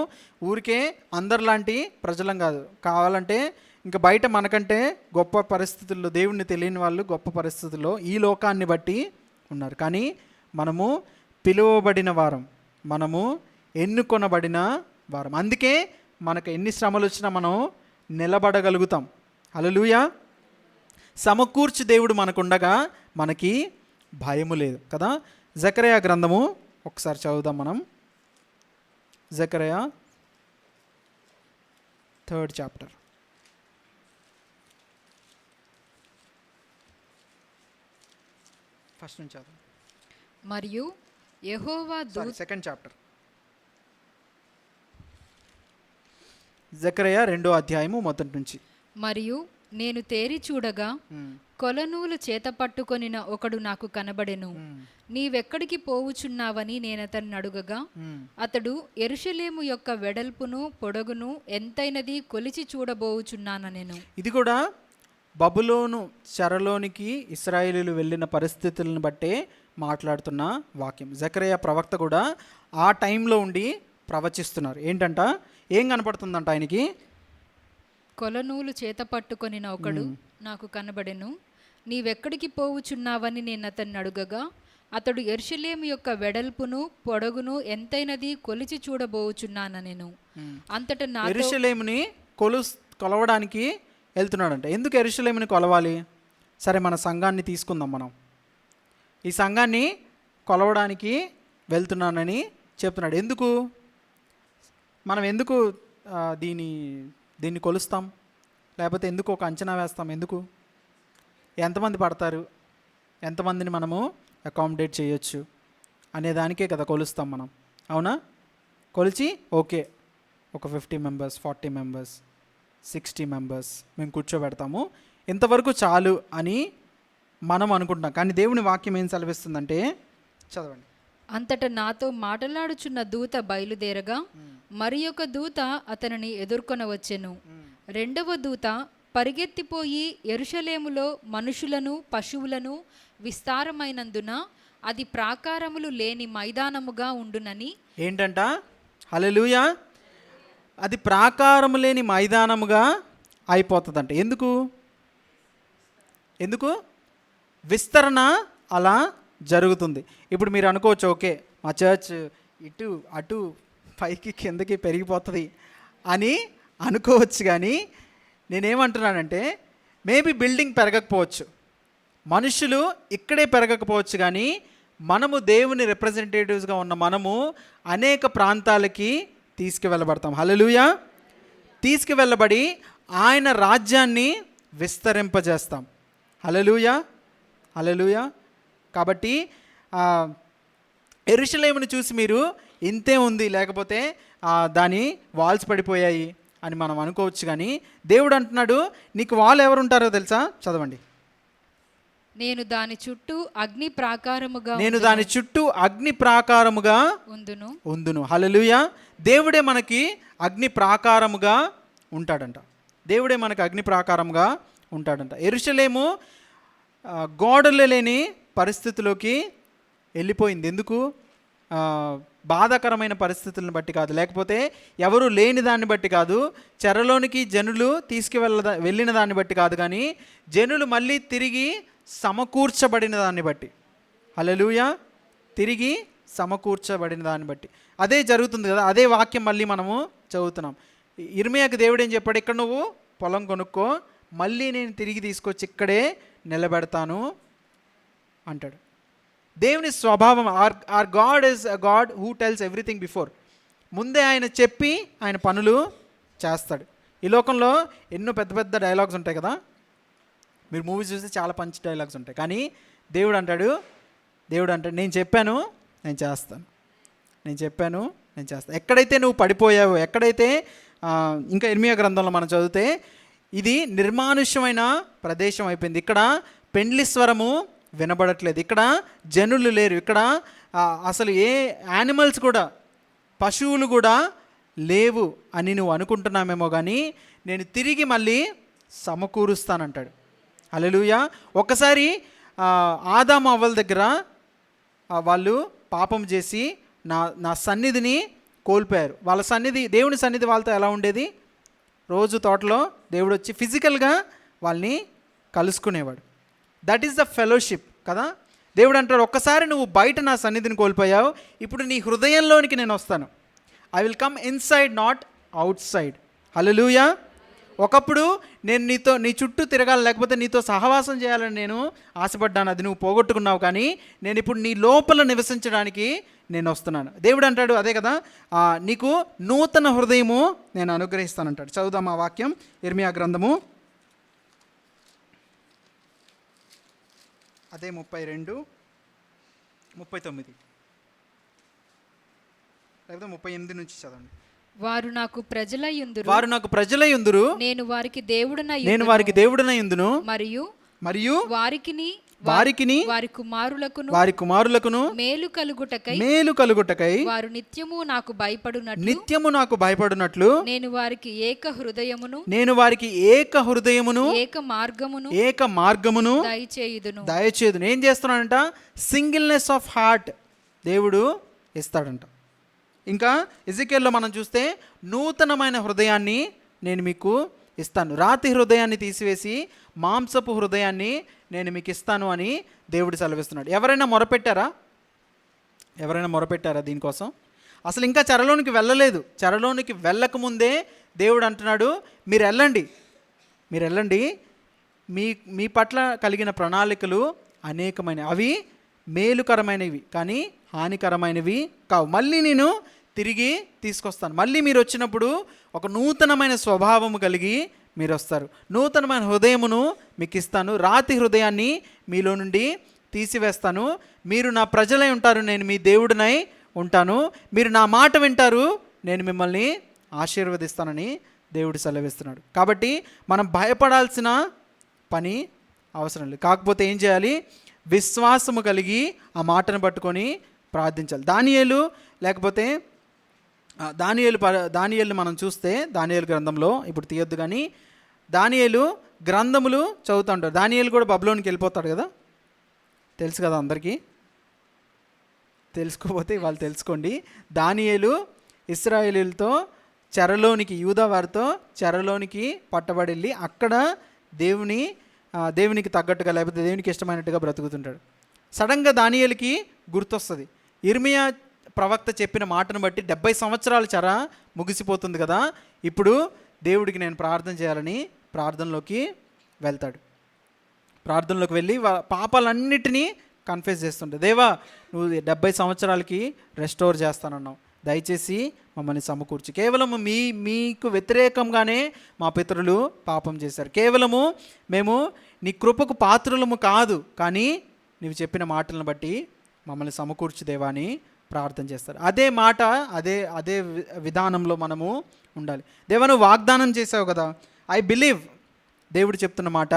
ఊరికే అందరిలాంటి ప్రజలం కాదు. కావాలంటే ఇంకా బయట మనకంటే గొప్ప పరిస్థితుల్లో, దేవుణ్ణి తెలియని వాళ్ళు గొప్ప పరిస్థితుల్లో ఈ లోకాన్ని బట్టి ఉన్నారు. కానీ మనము పిలువబడిన వారం, మనము ఎన్నుకొనబడిన వారం. అందుకే మనకు ఎన్ని శ్రమలు వచ్చినా మనం నిలబడగలుగుతాం. హల్లెలూయా. సమకూర్చి దేవుడు మనకుండగా మనకి భయము లేదు కదా. జకర్యా గ్రంథము ఒకసారి చదువుదాం మనం. జకర్యా 3rd చాప్టర్. ఫస్ట్ నుంచి చదువు. మరియు యెహోవా దూత 2nd చాప్టర్. జకర్యా 2వ అధ్యాయము మొదటి నుంచి. మరియు నేను తేరి చూడగా కొలనూలు చేత పట్టుకొనిన ఒకడు నాకు కనబడెను. నీవెక్కడికి పోవుచున్నావని నేనతన్ని అడుగగా అతడు యెరూషలేము యొక్క వెడల్పును పొడగును ఎంతైనది కొలిచి చూడబోవుచున్నానెను. ఇది కూడా బబులోను చెరలోనికి ఇశ్రాయేలీయులు వెళ్ళిన పరిస్థితులను బట్టే మాట్లాడుతున్న వాక్యం. జకర్యా ప్రవక్త కూడా ఆ టైంలో ఉండి ప్రవచిస్తున్నారు. ఏంటంట, ఏం కనపడుతుందంట ఆయనకి? కొలనూలు చేత పట్టుకొనిన ఒకడు నాకు కనబడెను. నీవెక్కడికి పోవుచున్నావని నేను అతన్ని అడుగగా అతడు యెరూషలేము యొక్క వెడల్పును పొడగును ఎంతైనది కొలిచి చూడబోచున్నానెను. అంతటా నాతో యెరూషలేముని కొలవడానికి వెళ్తున్నాడంట. ఎందుకు యెరూషలేముని కొలవాలి? సరే మన సంఘాన్ని తీసుకుందాం. మనం ఈ సంఘాన్ని కొలవడానికి వెళ్తున్నానని చెప్తున్నాడు. ఎందుకు మనం దీన్ని కొలుస్తాం? లేకపోతే ఎందుకు ఒక అంచనా వేస్తాం? ఎందుకు? ఎంతమంది పడతారు, ఎంతమందిని మనము అకామిడేట్ చేయొచ్చు అనే దానికే కదా కొలుస్తాం మనం. అవునా? కొలిచి ఓకే ఒక 50 మెంబర్స్, 40 మెంబర్స్, 60 మెంబర్స్ మేము కూర్చోబెడతాము, ఇంతవరకు చాలు అని మనం అనుకుంటాం. కానీ దేవుని వాక్యం ఏం సెలవిస్తుందంటే, చదవండి. అంతటా నాతో మాటలాడుచున్న దూత బయలుదేరగా మరి ఒక దూత అతనిని ఎదుర్కొనవచ్చెను. రెండవ దూత పరిగెత్తిపోయి యెరూషలేములో మనుషులను పశువులను విస్తారమైనందున అది ప్రాకారములు లేని మైదానముగా ఉండునని. ఏంటంట? హల్లెలూయా. అది ప్రాకారము లేని మైదానముగా అయిపోతుందంట. ఎందుకు విస్తరణ అలా జరుగుతుంది. ఇప్పుడు మీరు అనుకోవచ్చు, ఓకే మా చర్చ్ ఇటు అటు పైకి కిందకి పెరిగిపోతుంది అని అనుకోవచ్చు. కానీ నేనేమంటున్నానంటే, మేబీ బిల్డింగ్ పెరగకపోవచ్చు, మనుషులు ఇక్కడే పెరగకపోవచ్చు, కానీ మనము దేవుని రిప్రజెంటేటివ్స్గా ఉన్న మనము అనేక ప్రాంతాలకి తీసుకువెళ్ళబడతాం. హల్లెలూయా. తీసుకువెళ్ళబడి ఆయన రాజ్యాన్ని విస్తరింపజేస్తాం. హల్లెలూయా, హల్లెలూయా. కాబట్టి యెరూషలేమును చూసి మీరు ఇంతే ఉంది, లేకపోతే దాని వాల్స్ పడిపోయాయి అని మనం అనుకోవచ్చు. కానీ దేవుడు అంటున్నాడు, నీకు వాళ్ళు ఎవరు ఉంటారో తెలుసా? చదవండి. నేను దాని చుట్టూ అగ్ని ప్రాకారముగా ఉందును. హల్లెలూయా. దేవుడే మనకి అగ్ని ప్రాకారముగా ఉంటాడంట. యెరూషలేము గోడలు లేని పరిస్థితిలోకి వెళ్ళిపోయింది. ఎందుకు? బాధాకరమైన పరిస్థితులను బట్టి కాదు, లేకపోతే ఎవరు లేని దాన్ని బట్టి కాదు, చెరలోనికి జనులు వెళ్ళిన దాన్ని బట్టి కాదు, కానీ జనులు మళ్ళీ తిరిగి సమకూర్చబడిన దాన్ని బట్టి. హల్లెలూయా. తిరిగి సమకూర్చబడిన దాన్ని బట్టి అదే జరుగుతుంది కదా. అదే వాక్యం మళ్ళీ మనము చదువుతున్నాం. ఇర్మియాకి దేవుడు ఏం చెప్పాడు? ఇక్కడ నువ్వు పొలం కొనుక్కో, మళ్ళీ నేను తిరిగి తీసుకొచ్చి ఇక్కడే నిలబెడతాను అంటాడు. దేవుని స్వభావం, or God is a God who tells everything before. ముందే ఆయన చెప్పి ఆయన పనులు చేస్తాడు. ఈ లోకంలో ఎన్నో పెద్ద పెద్ద డైలాగ్స్ ఉంటాయి కదా, మీరు మూవీస్ చూస్తే చాలా పంచ్ డైలాగ్స్ ఉంటాయి. కానీ దేవుడు అంటాడు, నేను చెప్పాను నేను చేస్తాను. ఎక్కడైతే నువ్వు పడిపోయావో, ఎక్కడైతే ఇంకా ఇర్మియా గ్రంథంలో మనం చదివితే ఇది నిర్మానుష్యమైన ప్రదేశం అయిపోయింది. ఇక్కడ పెండ్లి స్వరము వినబడట్లేదు, ఇక్కడ జనులు లేరు, ఇక్కడ అసలు ఏ యానిమల్స్ కూడా, పశువులు కూడా లేవు అని నువ్వు అనుకుంటున్నామేమో, కానీ నేను తిరిగి మళ్ళీ సమకూరుస్తానంటాడు. హల్లెలూయా. ఒకసారి ఆదాము అవ్వల దగ్గర వాళ్ళు పాపం చేసి నా సన్నిధిని కోల్పోయారు. వాళ్ళ సన్నిధి, దేవుని సన్నిధి వాళ్ళతో ఎలా ఉండేది? రోజు తోటలో దేవుడు వచ్చి ఫిజికల్గా వాళ్ళని కలుసుకునేవాడు. దట్ ఈస్ ద ఫెలోషిప్ కదా. దేవుడు అంటాడు, ఒక్కసారి నువ్వు బయట నా సన్నిధిని కోల్పోయావు, ఇప్పుడు నీ హృదయంలోనికి నేను వస్తాను. I will come inside, not outside. Hallelujah. ఒకప్పుడు నేను నీ చుట్టూ తిరగాలి, లేకపోతే నీతో సహవాసం చేయాలని నేను ఆశపడ్డాను, అది నువ్వు పోగొట్టుకున్నావు, కానీ నేను ఇప్పుడు నీ లోపల నివసించడానికి నేను వస్తున్నాను. దేవుడు అంటాడు అదే కదా, నీకు నూతన హృదయము నేను అనుగ్రహిస్తానంటాడు. చదువుదాం ఆ వాక్యం, ఇర్మియా గ్రంథము అదే 32-39 లేకపోతే 38 నుంచి చదవండి. వారు నాకు ప్రజలయుందురు, నేను వారికి దేవుడనయుందును, మరియు వారికిని వారి కుమారులకును మేలు కలుగుటకై వారు నిత్యము నాకు భయపడునట్లు నేను వారికి ఏక హృదయమును ఏక మార్గమును దయచేయుదును. ఏం చేస్తున్నాడంట? సింగిల్నెస్ ఆఫ్ హార్ట్ దేవుడు ఇస్తాడంట. ఇంకా ఎజెకియల్లో మనం చూస్తే నూతనమైన హృదయాన్ని నేను మీకు ఇస్తాను, రాతి హృదయాన్ని తీసివేసి మాంసపు హృదయాన్ని నేను మీకు ఇస్తాను అని దేవుడు సెలవిస్తున్నాడు. ఎవరైనా మొరపెట్టారా దీనికోసం? అసలు ఇంకా చెరలోనికి వెళ్ళలేదు. చెరలోనికి వెళ్ళకముందే దేవుడు అంటున్నాడు, మీరు వెళ్ళండి, మీ పట్ల కలిగిన ప్రణాళికలు అనేకమైనవి, అవి మేలుకరమైనవి కానీ హానికరమైనవి కావు. మళ్ళీ నేను తిరిగి తీసుకొస్తాను. మళ్ళీ మీరు వచ్చినప్పుడు ఒక నూతనమైన స్వభావము కలిగి మీరు వస్తారు. నూతనమైన హృదయమును మీకు ఇస్తాను, రాతి హృదయాన్ని మీలో నుండి తీసివేస్తాను. మీరు నా ప్రజలై ఉంటారు, నేను మీ దేవుడినై ఉంటాను. మీరు నా మాట వింటారు, నేను మిమ్మల్ని ఆశీర్వదిస్తానని దేవుడు సెలవిస్తున్నాడు. కాబట్టి మనం భయపడాల్సిన పని అవసరం లేదు. కాకపోతే ఏం చేయాలి? విశ్వాసము కలిగి ఆ మాటను పట్టుకొని ప్రార్థించాలి. లేకపోతే దానియేలు మనం చూస్తే దానియేలు గ్రంథంలో ఇప్పుడు తీయొద్దు, కానీ దానియేలు గ్రంథములు చదువుతూ ఉంటారు. దానియేలు కూడా బబులోనికి వెళ్ళిపోతాడు కదా, తెలుసు కదా అందరికీ. తెలుసుకోకపోతే వాళ్ళు తెలుసుకోండి. దానియేలు ఇశ్రాయేలీలతో చెరలోనికి, యూదా వారితో చెరలోనికి పట్టబడి వెళ్ళి అక్కడ దేవునికి తగ్గట్టుగా లేకపోతే దేవునికి ఇష్టమైనట్టుగా బ్రతుకుతుంటాడు. సడన్గా దానియేలుకి గుర్తొస్తుంది, ఇర్మియా ప్రవక్త చెప్పిన మాటను బట్టి 70 సంవత్సరాల చెర ముగిసిపోతుంది కదా, ఇప్పుడు దేవుడికి నేను ప్రార్థన చేయాలని ప్రార్థనలోకి వెళ్తాడు. ప్రార్థనలోకి వెళ్ళి పాపాలన్నిటినీ కన్ఫెస్ చేస్తుంటాడు. దేవా, నువ్వు 70 సంవత్సరాలకి రెస్టోర్ చేస్తానన్నావు, దయచేసి మమ్మల్ని సమకూర్చి. కేవలము మీకు వ్యతిరేకంగానే మా పితరులు పాపం చేశారు. కేవలము మేము నీ కృపకు పాత్రులము కాదు, కానీ నీవు చెప్పిన మాటలను బట్టి మమ్మల్ని సమకూర్చు దేవా అని ప్రార్థన చేస్తారు. అదే మాట, అదే విధానంలో మనము ఉండాలి. దేవా, నువ్వు వాగ్దానం చేసావు కదా, ఐ బిలీవ్. దేవుడు చెప్తున్న మాట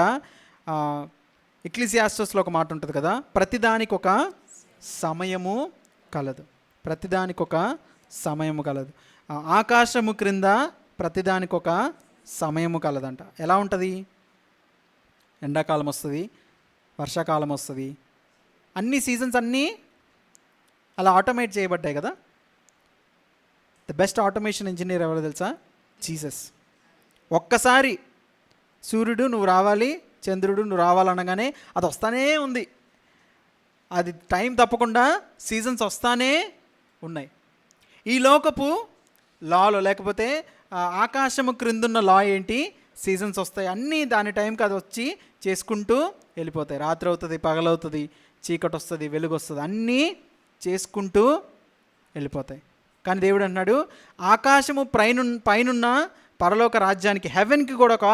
ఎక్లీసియాస్టస్లో ఒక మాట ఉంటుంది కదా, ప్రతిదానికి ఒక సమయము కలదు, ప్రతిదానికి ఒక సమయము కలదు. ఆకాశము క్రింద ప్రతిదానికి ఒక సమయము కలదంట. ఎలా ఉంటుంది? ఎండాకాలం వస్తుంది, వర్షాకాలం వస్తుంది, అన్ని సీజన్స్ అన్నీ అలా ఆటోమేట్ చేయబడ్డాయి కదా. ద బెస్ట్ ఆటోమేషన్ ఇంజనీర్ ఎవరో తెలుసా? జీసస్. ఒక్కసారి సూర్యుడు నువ్వు రావాలి, చంద్రుడు నువ్వు రావాలనగానే అది వస్తానే ఉంది. అది టైం తప్పకుండా సీజన్స్ వస్తానే ఉన్నాయి. ఈ లోకపు లాలో లేకపోతే ఆకాశము క్రిందున్న లా ఏంటి? సీజన్స్ వస్తాయి, అన్నీ దాని టైంకి అది వచ్చి చేసుకుంటూ వెళ్ళిపోతాయి. రాత్రి అవుతుంది, పగలవుతుంది, చీకటి వస్తుంది, వెలుగు వస్తుంది, అన్నీ చేసుకుంటూ వెళ్ళిపోతాయి. కానీ దేవుడు అంటున్నాడు, ఆకాశము పైనున్న పరలోక రాజ్యానికి, హెవెన్కి కూడా ఒక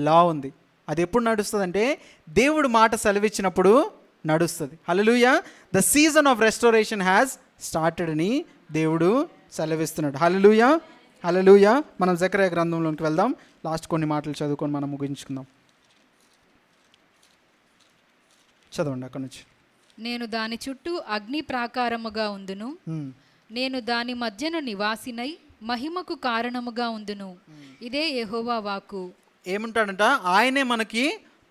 లా ఉంది. అది ఎప్పుడు నడుస్తుంది అంటే దేవుడు మాట సెలవిచ్చినప్పుడు నడుస్తుంది. Hallelujah. The season of restoration has started అని దేవుడు సెలవిస్తున్నాడు. హల్లెలూయా, హల్లెలూయా. మనం జకర్యా గ్రంథంలోకి వెళ్దాం. లాస్ట్ కొన్ని మాటలు చదువుకొని మనం ముగించుకుందాం. చదవండి అక్కడి నుంచి. నేను దాని చుట్టూ అగ్ని ప్రాకారముగా ఉందును, నేను దాని మధ్యను నివాసినై మహిమకు కారణముగా ఉందును. ఇదే యెహోవా వాక్కు. ఏముంటాడంట? ఆయనే మనకి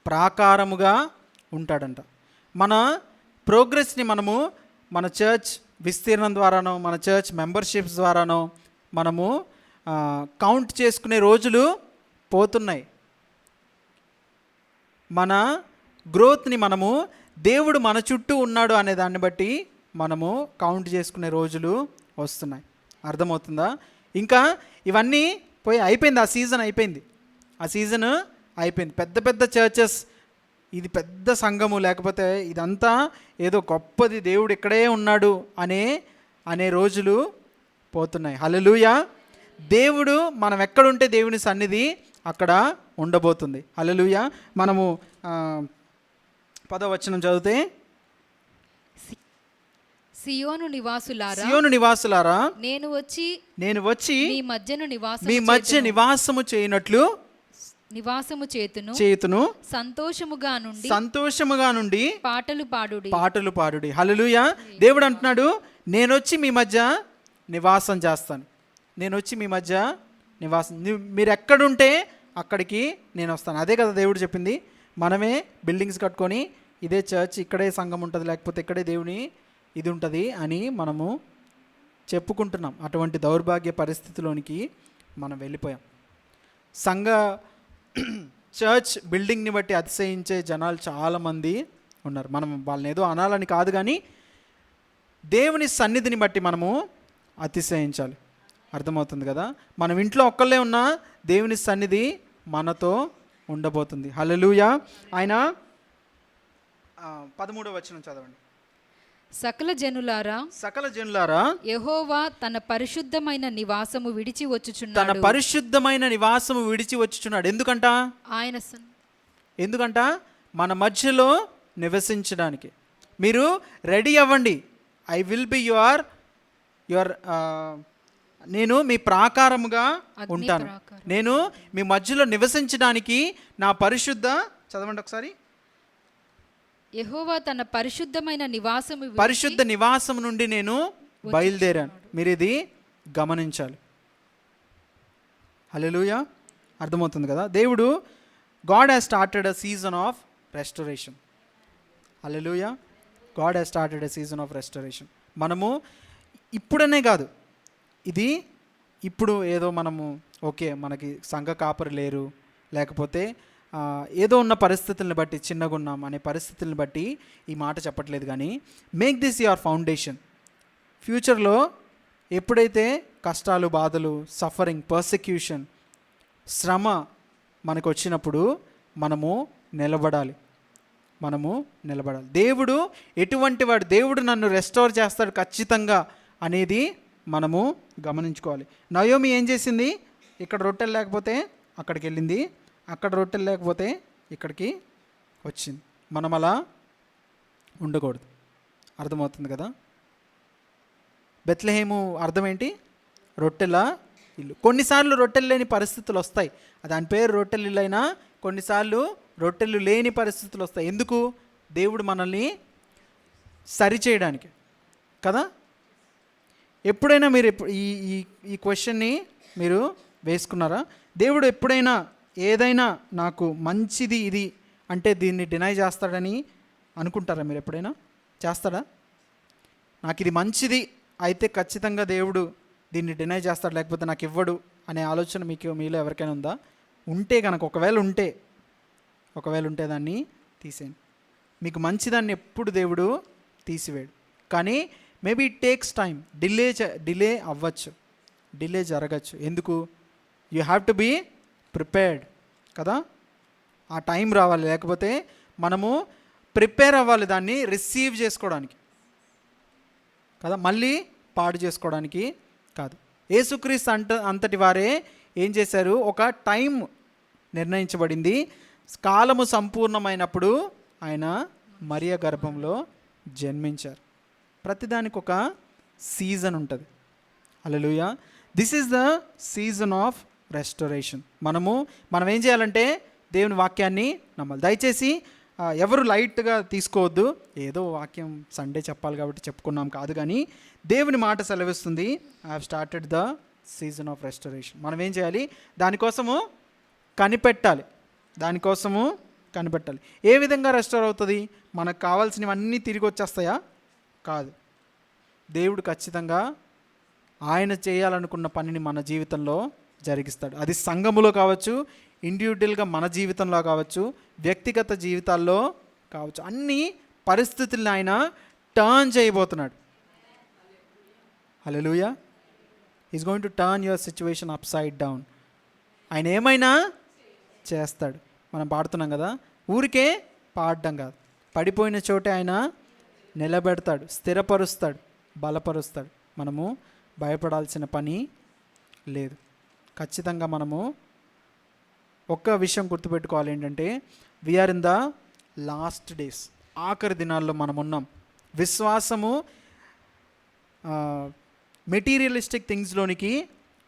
ప్రాకారముగా ఉంటాడంట. మన ప్రోగ్రెస్ని మనము మన చర్చ్ విస్తీర్ణం ద్వారానో మన చర్చ్ మెంబర్షిప్స్ ద్వారానో మనము కౌంట్ చేసుకునే రోజులు పోతున్నాయి. మన గ్రోత్ని మనము దేవుడు మన చుట్టూ ఉన్నాడు అనే దాన్ని బట్టి మనము కౌంట్ చేసుకునే రోజులు వస్తున్నాయి. అర్థమవుతుందా? ఇంకా ఇవన్నీ అయిపోయింది, ఆ సీజన్ అయిపోయింది, ఆ సీజన్ అయిపోయింది. పెద్ద పెద్ద చర్చెస్, ఇది సంఘము లేకపోతే ఇదంతా ఏదో గొప్పది, దేవుడు ఇక్కడే ఉన్నాడు అనే రోజులు పోతున్నాయి. హల్లెలూయా. దేవుడు మనం ఎక్కడుంటే దేవుని సన్నిధి అక్కడ ఉండబోతుంది. హల్లెలూయా. మనము 10వ వచనం చదివితే, సియోను నివాసులారా నేను వచ్చి మీ మధ్య నివాసము చేయనట్లు నివాసము చేతును సంతోషముగా నుండి పాటలు పాడుడి. హల్లెలూయా. దేవుడు అంటున్నాడు, నేను వచ్చి మీ మధ్య నివాసం చేస్తాను, నేను వచ్చి మీ మధ్య నివాసం, మీరు ఎక్కడుంటే అక్కడికి నేను వస్తాను. అదే కదా దేవుడు చెప్పింది. మనమే బిల్డింగ్స్ కట్టుకొని ఇదే చర్చ్, ఇక్కడే సంఘం ఉంటుంది, లేకపోతే ఇక్కడే దేవుని ఇది ఉంటుంది అని మనము చెప్పుకుంటున్నాం. అటువంటి దౌర్భాగ్య పరిస్థితిలోనికి మనం వెళ్ళిపోయాం. చర్చ్ బిల్డింగ్ని బట్టి అతిశయించే జనాలు చాలామంది ఉన్నారు. మనం వాళ్ళని ఏదో అనాలని కాదు, కానీ దేవుని సన్నిధిని బట్టి మనము అతిశయించాలి. అర్థమవుతుంది కదా? మనం ఇంట్లో ఒక్కళ్ళే ఉన్నా దేవుని సన్నిధి మనతో ఉండబోతుంది. హల్లెలూయా. ఆయన 13వ వచనం చదవండి. సకల జనులారా యెహోవా తన పరిశుద్ధమైన నివాసము విడిచి వచ్చుచున్నాడు. ఎందుకంట మన మధ్యలో నివసించడానికి. మీరు రెడీ అవ్వండి. ఐ విల్ బి యువర్ నేను మీ ప్రాకారముగా ఉంటాను. నేను మీ మధ్యలో నివసించడానికి నా పరిశుద్ధ, చదవండి ఒకసారి, యెహోవా తన పరిశుద్ధమైన నివాసము పరిశుద్ధ నివాసం నుండి నేను బయలుదేరాను. మీరు ఇది గమనించాలి. హల్లెలూయా. అర్థమవుతుంది కదా. దేవుడు God has started a season of restoration. Hallelujah. God has started a season of restoration. మనము ఇప్పుడనే కాదు, ఇది ఇప్పుడు ఏదో మనము ఓకే మనకి సంఘ కాపరి లేరు, లేకపోతే ఏదో ఉన్న పరిస్థితులను బట్టి చిన్నగా ఉన్నాం అనే పరిస్థితులను బట్టి ఈ మాట చెప్పట్లేదు. కానీ మేక్ దిస్ యువర్ ఫౌండేషన్. ఫ్యూచర్లో ఎప్పుడైతే కష్టాలు, బాధలు, సఫరింగ్, పర్సిక్యూషన్, శ్రమ మనకు వచ్చినప్పుడు మనము నిలబడాలి. దేవుడు ఎటువంటి వాడు, దేవుడు నన్ను రెస్టోర్ చేస్తాడు ఖచ్చితంగా అనేది మనము గమనించుకోవాలి. నయోమి ఏం చేసింది? ఇక్కడ రొట్టెలు లేకపోతే అక్కడికి వెళ్ళింది, అక్కడ రొట్టెలు లేకపోతే ఇక్కడికి వచ్చింది. మనం అలా ఉండకూడదు. అర్థమవుతుంది కదా. బెత్లెహేము అర్థం ఏంటి? రొట్టెల ఇల్లు. కొన్నిసార్లు రొట్టెలు లేని పరిస్థితులు వస్తాయి. దాని పేరు రొట్టెల ఇల్లు అయినా కొన్నిసార్లు రొట్టెలు లేని పరిస్థితులు వస్తాయి. ఎందుకు? దేవుడు మనల్ని సరిచేయడానికి కదా. ఎప్పుడైనా మీరు ఈ క్వశ్చన్ని మీరు వేసుకున్నారా? దేవుడు ఎప్పుడైనా ఏదైనా నాకు మంచిది ఇది అంటే దీన్ని డినై చేస్తాడని అనుకుంటారా? మీరు ఎప్పుడైనా చేస్తాడా? నాకు ఇది మంచిది అయితే ఖచ్చితంగా దేవుడు దీన్ని డినై చేస్తాడు, లేకపోతే నాకు ఇవ్వడు అనే ఆలోచన మీలో ఎవరికైనా ఉందా? ఉంటే కనుక ఒకవేళ ఉంటే దాన్ని తీసేయండి. మీకు మంచిదాన్ని ఎప్పుడు దేవుడు తీసివేయడు. కానీ maybe it takes time. Delay అవ్వచ్చు, డిలే జరగచ్చు. ఎందుకు? You have to be prepared కదా. ఆ టైం రావాలి, లేకపోతే మనము ప్రిపేర్ అవ్వాలి దాన్ని రిసీవ్ చేసుకోవడానికి కదా, మళ్ళీ పాడు చేసుకోవడానికి కాదు. యేసుక్రీస్తు అంతటి వారే ఏం చేశారు? ఒక టైం నిర్ణయించబడింది. కాలము సంపూర్ణమైనప్పుడు ఆయన మరియ గర్భంలో జన్మించారు. ప్రతిదానికి ఒక సీజన్ ఉంటుంది. Hallelujah. This is the season of restoration. మనం ఏం చేయాలంటే దేవుని వాక్యాన్ని నమ్మాలి. దయచేసి ఎవరు లైట్గా తీసుకోవద్దు. ఏదో వాక్యం సండే చెప్పాలి కాబట్టి చెప్పుకున్నాం కాదు, కానీ దేవుని మాట సెలవిస్తుంది, I have started the season of restoration. మనం ఏం చేయాలి? దానికోసము కనిపెట్టాలి. ఏ విధంగా రెస్టోర్ అవుతుంది? మనకు కావాల్సినవన్నీ తిరిగి వచ్చేస్తాయా? కాదు. దేవుడు ఖచ్చితంగా ఆయన చేయాలనుకున్న పనిని మన జీవితంలో జరిగిస్తాడు. అది సంఘములో కావచ్చు, ఇండివిజువల్గా మన జీవితంలో కావచ్చు, వ్యక్తిగత జీవితాల్లో కావచ్చు. అన్ని పరిస్థితులను ఆయన టర్న్ చేయబోతున్నాడు. Hallelujah. Is going to turn your situation upside down. ఆయన ఏమైనా చేస్తాడు. మనం పాడుతున్నాం కదా, ఊరికే పాడడం కాదు, పడిపోయిన చోటే ఆయన నిలబెడతాడు, స్థిరపరుస్తాడు, బలపరుస్తాడు. మనము భయపడాల్సిన పని లేదు. ఖచ్చితంగా మనము ఒక్క విషయం గుర్తుపెట్టుకోవాలి, ఏంటంటే we are in the last days. ఆఖరి దినాల్లో మనం ఉన్నాం. విశ్వాసము మెటీరియలిస్టిక్ థింగ్స్లోనికి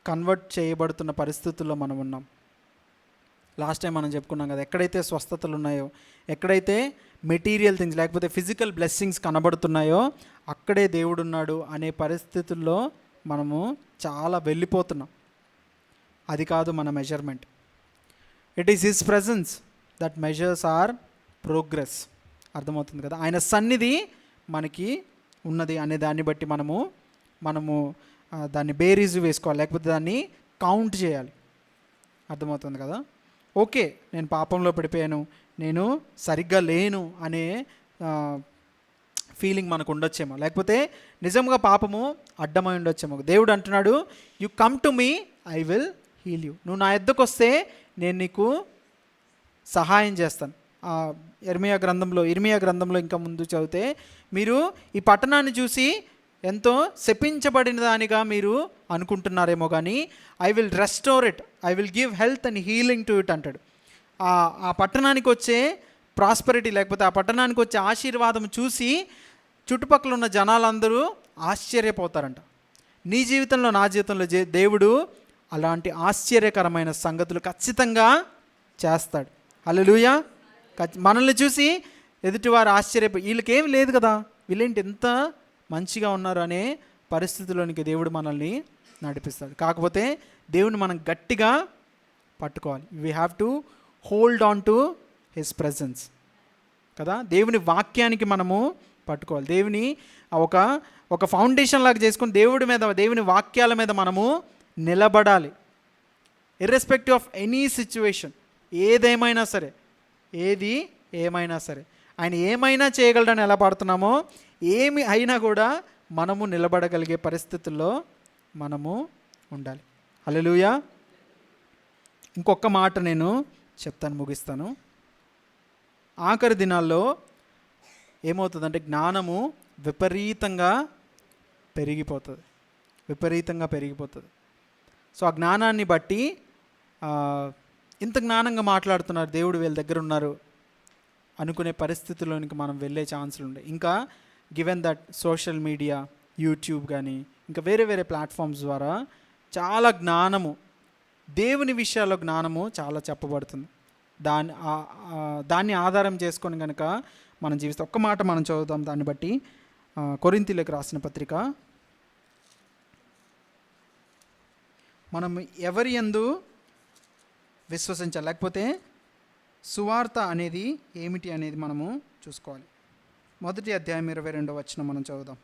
కన్వర్ట్ చేయబడుతున్న పరిస్థితుల్లో మనం ఉన్నాం. లాస్ట్ టైం మనం చెప్పుకున్నాం కదా, ఎక్కడైతే స్వస్థతలు ఉన్నాయో, ఎక్కడైతే మెటీరియల్ థింగ్స్ లేకపోతే ఫిజికల్ బ్లెస్సింగ్స్ కనబడుతున్నాయో అక్కడే దేవుడు ఉన్నాడు అనే పరిస్థితుల్లో మనము చాలా వెళ్ళిపోతున్నాం. అది కాదు మన measurement. It is his presence that measures our progress. అర్థమవుతుంది కదా. ఆయన సన్నిధి మనకి ఉన్నది అనే దాన్ని బట్టి మనము దాన్ని బేరీజు వేసుకోవాలి, లేకపోతే దాన్ని కౌంట్ చేయాలి. అర్థమవుతుంది కదా. ఓకే, నేను పాపంలో పడిపోయాను, నేను సరిగ్గా లేను అనే ఫీలింగ్ మనకు ఉండొచ్చేమో, లేకపోతే నిజంగా పాపము అడ్డమై ఉండొచ్చేమో. దేవుడు అంటున్నాడు, you come to me, I will heal you. నువ్వు నా యొద్దకు వస్తే నేను నీకు సహాయం చేస్తాను. ఇర్మియా గ్రంథంలో ఇంకా ముందు చదివితే మీరు ఈ పట్టణాన్ని చూసి ఎంతో శపించబడిన దానిగా మీరు అనుకుంటున్నారేమో, కానీ I will restore it, I will give health and healing to it అంటాడు. ఆ పట్టణానికి వచ్చే ప్రాస్పరిటీ లేకపోతే ఆ పట్టణానికి వచ్చే ఆశీర్వాదం చూసి చుట్టుపక్కల ఉన్న జనాలందరూ ఆశ్చర్యపోతారంట. నీ జీవితంలో, నా జీవితంలో దేవుడు అలాంటి ఆశ్చర్యకరమైన సంగతులు ఖచ్చితంగా చేస్తాడు. హల్లెలూయా. మనల్ని చూసి ఎదుటివారు ఆశ్చర్యపోయి వీళ్ళకేం లేదు కదా, వీళ్ళేంటి ఎంత మంచిగా ఉన్నారు అనే పరిస్థితిలోనికి దేవుడు మనల్ని నడిపిస్తాడు. కాకపోతే దేవుని మనం గట్టిగా పట్టుకోవాలి. We have to hold on to his presence కదా. దేవుని వాక్యానికి మనము పట్టుకోవాలి. దేవుని ఒక ఫౌండేషన్ లాగా చేసుకొని దేవుని వాక్యాల మీద మనము నిలబడాలి. ఇర్రెస్పెక్టివ్ ఆఫ్ ఎనీ సిచ్యువేషన్, ఏదేమైనా సరే, ఆయన ఏమైనా చేయగలడని ఎలా పడుతున్నామో, ఏమి అయినా కూడా మనము నిలబడగలిగే పరిస్థితుల్లో మనము ఉండాలి. హల్లెలూయా. ఇంకొక మాట నేను చెప్తాను, ముగిస్తాను. ఆఖరి దినాల్లో ఏమవుతుందంటే జ్ఞానము విపరీతంగా పెరిగిపోతుంది. సో ఆ జ్ఞానాన్ని బట్టి ఇంత జ్ఞానంగా మాట్లాడుతున్నారు, దేవుడు వీళ్ళ దగ్గర ఉన్నారు అనుకునే పరిస్థితుల్లోనికి మనం వెళ్ళే ఛాన్సులు ఉన్నాయి. ఇంకా given that social media, YouTube కానీ ఇంకా వేరే ప్లాట్ఫామ్స్ ద్వారా చాలా జ్ఞానము, దేవుని విషయాల్లో జ్ఞానము చాలా చెప్పబడుతుంది. దాన్ని ఆధారం చేసుకొని కనుక మనం జీవిస్తే, ఒక్క మాట మనం చదువుతాం దాన్ని బట్టి. కొరింథీయులకు రాసిన పత్రిక, మనం ఎవరి యందు విశ్వసించాలి, లేకపోతే సువార్త అనేది ఏమిటి అనేది మనము చూసుకోవాలి. 1వ అధ్యాయం 22వ వచనం మనం చదువుదాం.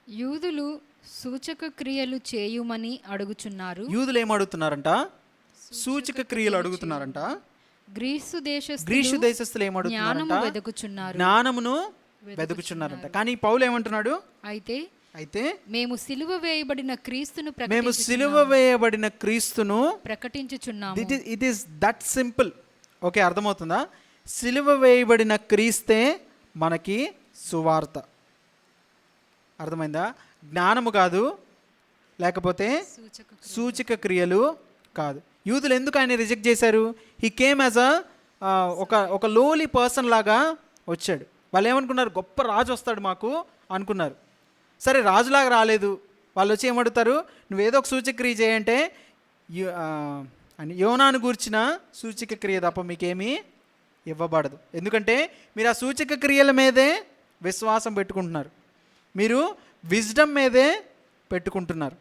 యూదులు సూచక క్రియలు చేయుమని అడుగుచున్నారు. యూదులు ఏం అడుగుతున్నారంట? సూచక క్రియలు అడుగుతున్నారంట. గ్రీసు దేశస్థులు ఏం అడుగుతున్నారంట? జ్ఞానమును వెదుకుచున్నారంట. కానీ పౌలు ఏమంటున్నాడు? అయితే మేము సిలువ వేయబడిన క్రీస్తును ప్రకటించుచున్నాము. It is that simple. Okay, అర్థమవుతుందా? సిలువ వేయబడిన క్రీస్తే మనకి సువార్త. అర్థమైందా? జ్ఞానము కాదు, లేకపోతే సూచక క్రియలు కాదు. యూదులు ఎందుకు ఆయన రిజెక్ట్ చేశారు? హీ కేమ్ యాజ్ ఒక లోలీ పర్సన్ లాగా వచ్చాడు. వాళ్ళు ఏమనుకున్నారు? గొప్ప రాజు వస్తాడు మాకు అనుకున్నారు. సరే, రాజులాగా రాలేదు. వాళ్ళు వచ్చి ఏమడుగుతారు? నువ్వేదో ఒక సూచక క్రియ చేయంటే యోనాను గూర్చిన సూచక క్రియ తప్ప మీకేమీ ఇవ్వబడదు. ఎందుకంటే మీరు ఆ సూచక క్రియల మీదే విశ్వాసం పెట్టుకుంటున్నారు, మీరు విజ్డమ్ మీదే పెట్టుకుంటున్నారు.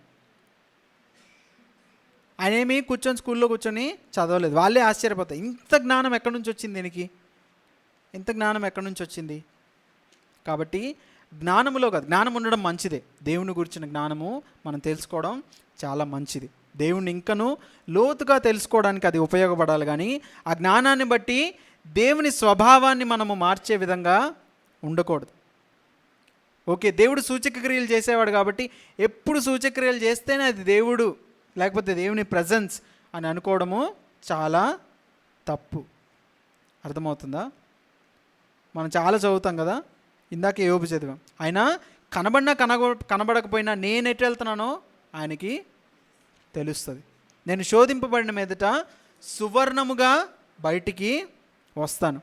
ఆయన ఏమి స్కూల్లో కూర్చొని చదవలేదు. వాళ్ళే ఆశ్చర్యపోతారు, ఇంత జ్ఞానం ఎక్కడి నుంచి వచ్చింది దీనికి, ఇంత జ్ఞానం ఎక్కడి నుంచి వచ్చింది. కాబట్టి జ్ఞానములో కాదు, జ్ఞానం ఉండడం మంచిదే. దేవుని గురించిన జ్ఞానము మనం తెలుసుకోవడం చాలా మంచిది. దేవుణ్ణి ఇంకనూ లోతుగా తెలుసుకోవడానికి అది ఉపయోగపడాలి. కానీ ఆ జ్ఞానాన్ని బట్టి దేవుని స్వభావాన్ని మనము మార్చే విధంగా ఉండకూడదు. ఓకే, దేవుడు సూచక క్రియలు చేసేవాడు కాబట్టి ఎప్పుడు సూచక క్రియలు చేస్తేనే అది దేవుడు, లేకపోతే దేవుని ప్రజెన్స్ అని అనుకోవడము చాలా తప్పు. అర్థమవుతుందా? మనం చాలా చదువుతాం కదా, ఇందాక యోబు చదివాం. ఆయన కనబడకపోయినా నేను ఎటు వెళ్తున్నానో ఆయనకి తెలుస్తుంది. నేను శోధింపబడిన మీదట సువర్ణముగా బయటికి వస్తాను.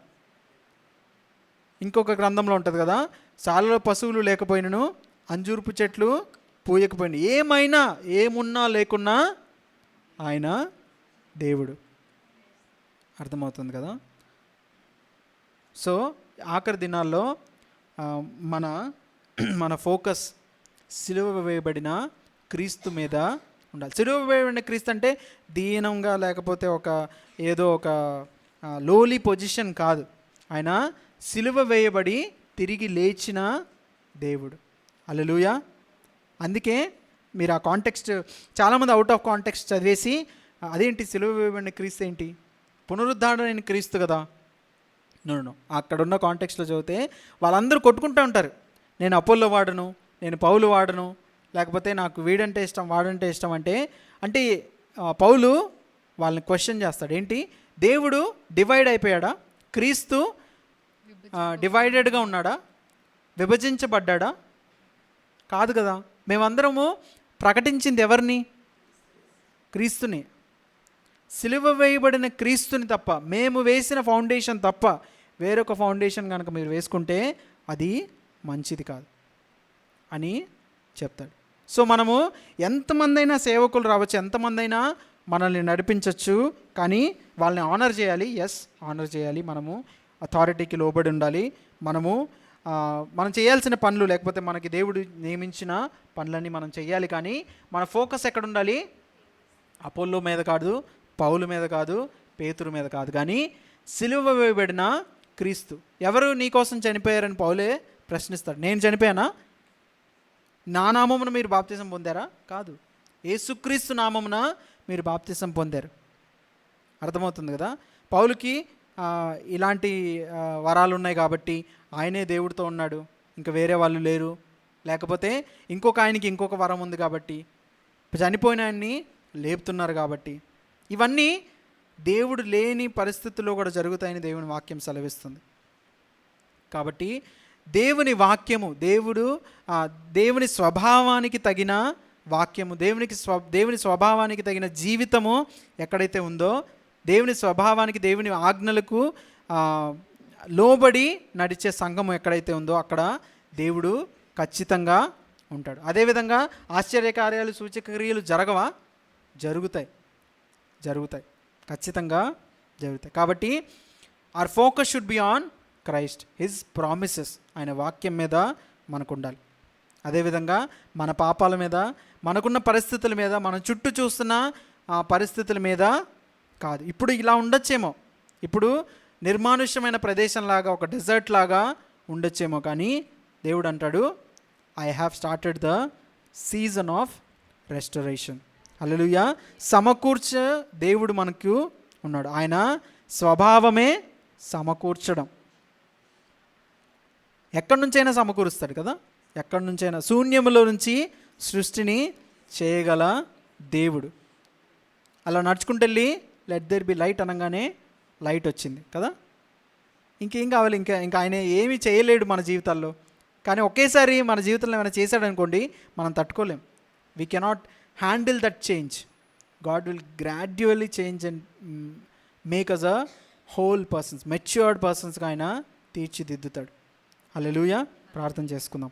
ఇంకొక గ్రంథంలో ఉంటుంది కదా, సాలలో పశువులు లేకపోయినను అంజూరపు చెట్లు పూయకపోయినా, ఏమున్నా లేకున్నా ఆయన దేవుడు. అర్థమవుతుంది కదా. సో ఆఖరి దినాల్లో మన ఫోకస్ సిలువ వేయబడిన క్రీస్తు మీద ఉండాలి. సిలువ వేయబడిన క్రీస్తు అంటే దీనంగా, లేకపోతే ఏదో ఒక లోలీ పొజిషన్ కాదు. ఆయన సిలువ వేయబడి తిరిగి లేచిన దేవుడు. హల్లెలూయా. అందుకే మీరు ఆ కాంటెక్స్ట్, చాలామంది అవుట్ ఆఫ్ కాంటెక్స్ట్ చదివేసి అదేంటి సిలువ వేయబడిన క్రీస్తు ఏంటి, పునరుద్ధరణ క్రీస్తు కదా. నో, అక్కడ ఉన్న కాంటెక్స్ట్లో చదివితే వాళ్ళందరూ కొట్టుకుంటూ ఉంటారు. నేను అపోల్లో వాడను, నేను పౌలు వాడను, లేకపోతే నాకు వీడంటే ఇష్టం వాడంటే ఇష్టం అంటే పౌలు వాళ్ళని క్వశ్చన్ చేస్తాడు. ఏంటి, దేవుడు డివైడ్ అయిపోయాడా? క్రీస్తు డివైడెడ్గా ఉన్నాడా? విభజించబడ్డా? కాదు కదా. మేమందరము ప్రకటించింది ఎవరిని? క్రీస్తుని. సిలువ వేయబడిన క్రీస్తుని తప్ప, మేము వేసిన ఫౌండేషన్ తప్ప వేరొక ఫౌండేషన్ కనుక మీరు వేసుకుంటే అది మంచిది కాదు అని చెప్తాడు. సో మనము ఎంతమంది అయినా సేవకులు రావచ్చు, ఎంతమంది అయినా మనల్ని నడిపించవచ్చు, కానీ వాళ్ళని ఆనర్ చేయాలి. ఎస్, ఆనర్ చేయాలి. మనము అథారిటీకి లోబడి ఉండాలి. మనం చేయాల్సిన పనులు, లేకపోతే మనకి దేవుడు నియమించిన పనులన్నీ మనం చేయాలి. కానీ మన ఫోకస్ ఎక్కడ ఉండాలి? అపోల్లో మీద కాదు, పౌలు మీద కాదు, పేతురు మీద కాదు, కానీ సిలువ వేయబడిన క్రీస్తు. ఎవరు నీ కోసం చనిపోయారని పౌలే ప్రశ్నిస్తాడు. నేను చనిపోయానా? నా నామమున మీరు బాప్తిసం పొందారా? కాదు, యేసుక్రీస్తు నామమున మీరు బాప్తిసం పొందారు. అర్థమవుతుంది కదా? పౌలుకి ఇలాంటి వరాలు ఉన్నాయి కాబట్టి ఆయనే దేవుడితో ఉన్నాడు, ఇంకా వేరే వాళ్ళు లేరు. లేకపోతే ఆయనకి ఇంకొక వరం ఉంది కాబట్టి, చనిపోయిన ఆయన్ని లేపుతున్నారు కాబట్టి, ఇవన్నీ దేవుడు లేని పరిస్థితుల్లో కూడా జరుగుతాయని దేవుని వాక్యం సెలవిస్తుంది. కాబట్టి దేవుని వాక్యము, దేవుని స్వభావానికి తగిన వాక్యము, దేవుని స్వభావానికి తగిన జీవితము ఎక్కడైతే ఉందో, దేవుని స్వభావానికి, దేవుని ఆజ్ఞలకు లోబడి నడిచే సంఘము ఎక్కడైతే ఉందో అక్కడ దేవుడు ఖచ్చితంగా ఉంటాడు. అదేవిధంగా ఆశ్చర్యకార్యాలు, సూచక్రియలు జరగవా? జరుగుతాయి, ఖచ్చితంగా జరుగుతాయి. కాబట్టి our focus should be on Christ, His promises. ఆయన వాక్యం మీద మనకు ఉండాలి. అదేవిధంగా మన పాపాల మీద, మనకున్న పరిస్థితుల మీద, మన చుట్టూ చూస్తున్న పరిస్థితుల మీద కాదు. ఇప్పుడు ఇలా ఉండొచ్చేమో, ఇప్పుడు నిర్మానుష్యమైన ప్రదేశంలాగా, ఒక డెజర్ట్ లాగా ఉండొచ్చేమో, కానీ దేవుడు అంటాడు, I have started the season of restoration. Hallelujah. సమకూర్చే దేవుడు మనకు ఉన్నాడు. ఆయన స్వభావమే సమకూర్చడం. ఎక్కడి నుంచైనా సమకూరుస్తాడు కదా, ఎక్కడి నుంచైనా. శూన్యములో నుంచి సృష్టిని చేయగల దేవుడు. అలా నడుచుకుంటూ వెళ్ళి లెట్ దేర్ బి లైట్ అనగానే లైట్ వచ్చింది కదా. ఇంకేం కావాలి? ఇంకా ఆయన ఏమీ చేయలేడు మన జీవితాల్లో. కానీ ఒకేసారి మన జీవితంలో ఏమైనా చేశాడనుకోండి, మనం తట్టుకోలేం. We cannot handle that change. God will gradually change and make us a whole persons, matured పర్సన్స్గా ఆయన తీర్చిదిద్దుతాడు. హల్లెలూయా. ప్రార్థన చేసుకుందాం.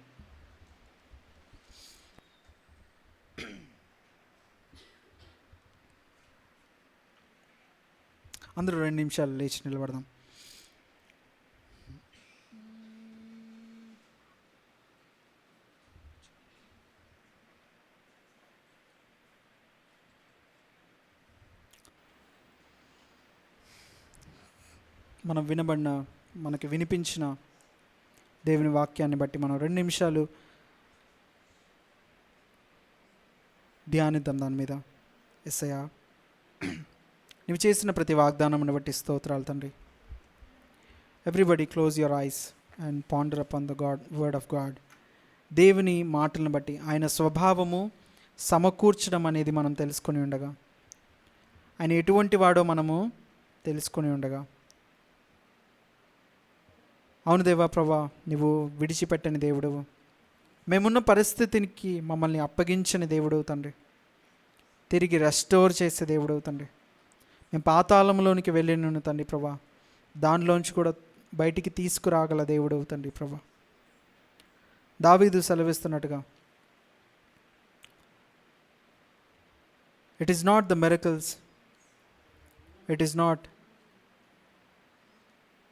అందరూ 2 నిమిషాలు లేచి నిలబడదాం. మనకి వినిపించిన దేవుని వాక్యాన్ని బట్టి మనం 2 నిమిషాలు ధ్యానిద్దాం దాని మీద. యేసయ్యా, నువ్వు చేసిన ప్రతి వాగ్దానమును బట్టి స్తోత్రాలు తండ్రి. Everybody close your eyes and ponder upon the word of God. దేవుని మాటలను బట్టి, ఆయన స్వభావము సమకూర్చడం అనేది మనం తెలుసుకొని ఉండగా, ఆయన ఎటువంటి వాడో మనము తెలుసుకొని ఉండగా, అవును దేవా ప్రభా, నువ్వు విడిచిపెట్టని దేవుడవు, మేమున్న పరిస్థితికి మమ్మల్ని అప్పగించని దేవుడవు తండ్రి, తిరిగి రెస్టోర్ చేసే దేవుడవు తండ్రి. మేము పాతాళంలోనికి వెళ్ళినాను తండ్రి ప్రభా, దానిలోంచి కూడా బయటికి తీసుకురాగల దేవుడవు తండ్రి ప్రభా. దావీదు సెలవిస్తున్నట్టుగా, it is not the miracles, it is not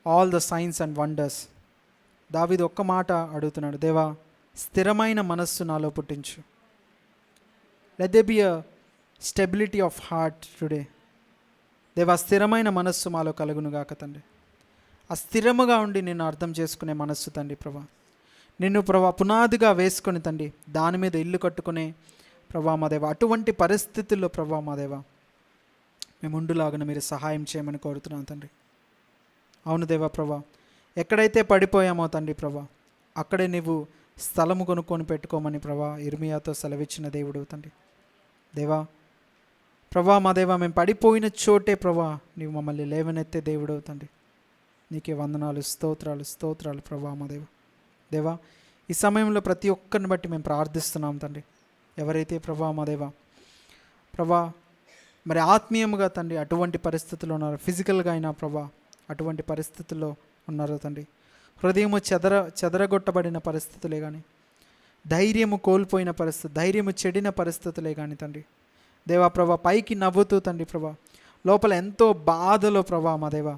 all the signs and wonders. దావీదు ఒక్క మాట అడుగుతున్నాడు, దేవా స్థిరమైన మనస్సు నాలో పుట్టించు. Let they be a stability of heart today. దేవా స్థిరమైన మనస్సు మాలో కలుగునుగాక తండ్రి. ఆ స్థిరముగా ఉండి నిన్ను అర్థం చేసుకునే మనస్సు తండ్రి ప్రభా. నిన్ను ప్రభా పునాదిగా వేసుకొని తండ్రి, దాని మీద ఇల్లు కట్టుకునే ప్రభా మా దేవ, అటువంటి పరిస్థితుల్లో ప్రభా మా దేవ మేము ఉండులాగా మీరు సహాయం చేయమని కోరుతున్నాను తండ్రి. అవును దేవా ప్రభా, ఎక్కడైతే పడిపోయామో తండ్రి ప్రభా, అక్కడే నువ్వు స్థలము కొనుక్కొని పెట్టుకోమని ప్రభా ఇర్మియాతో సెలవిచ్చిన దేవుడు తండ్రి. దేవా ప్రభా మా దేవా, మేము పడిపోయిన చోటే ప్రభా నీవు మమ్మల్ని లేవనెత్తే దేవుడు తండ్రి. నీకే వందనాలు, స్తోత్రాలు ప్రభా మా దేవ. దేవా ఈ సమయంలో ప్రతి ఒక్కరిని బట్టి మేము ప్రార్థిస్తున్నాం తండ్రి. ఎవరైతే ప్రభా మా దేవ ప్రభా మరి ఆత్మీయముగా తండ్రి అటువంటి పరిస్థితుల్లో ఉన్నారు, ఫిజికల్గా అయినా ప్రభా అటువంటి పరిస్థితుల్లో ఉన్నారు తండ్రి. హృదయము చెదరగొట్టబడిన పరిస్థితులే కానీ, ధైర్యము కోల్పోయిన పరిస్థితి, ధైర్యము చెడిన పరిస్థితులే కానీ తండ్రి దేవా ప్రభా, పైకి నవ్వుతూ తండ్రి ప్రభా లోపల ఎంతో బాధలో ప్రభా మా దేవా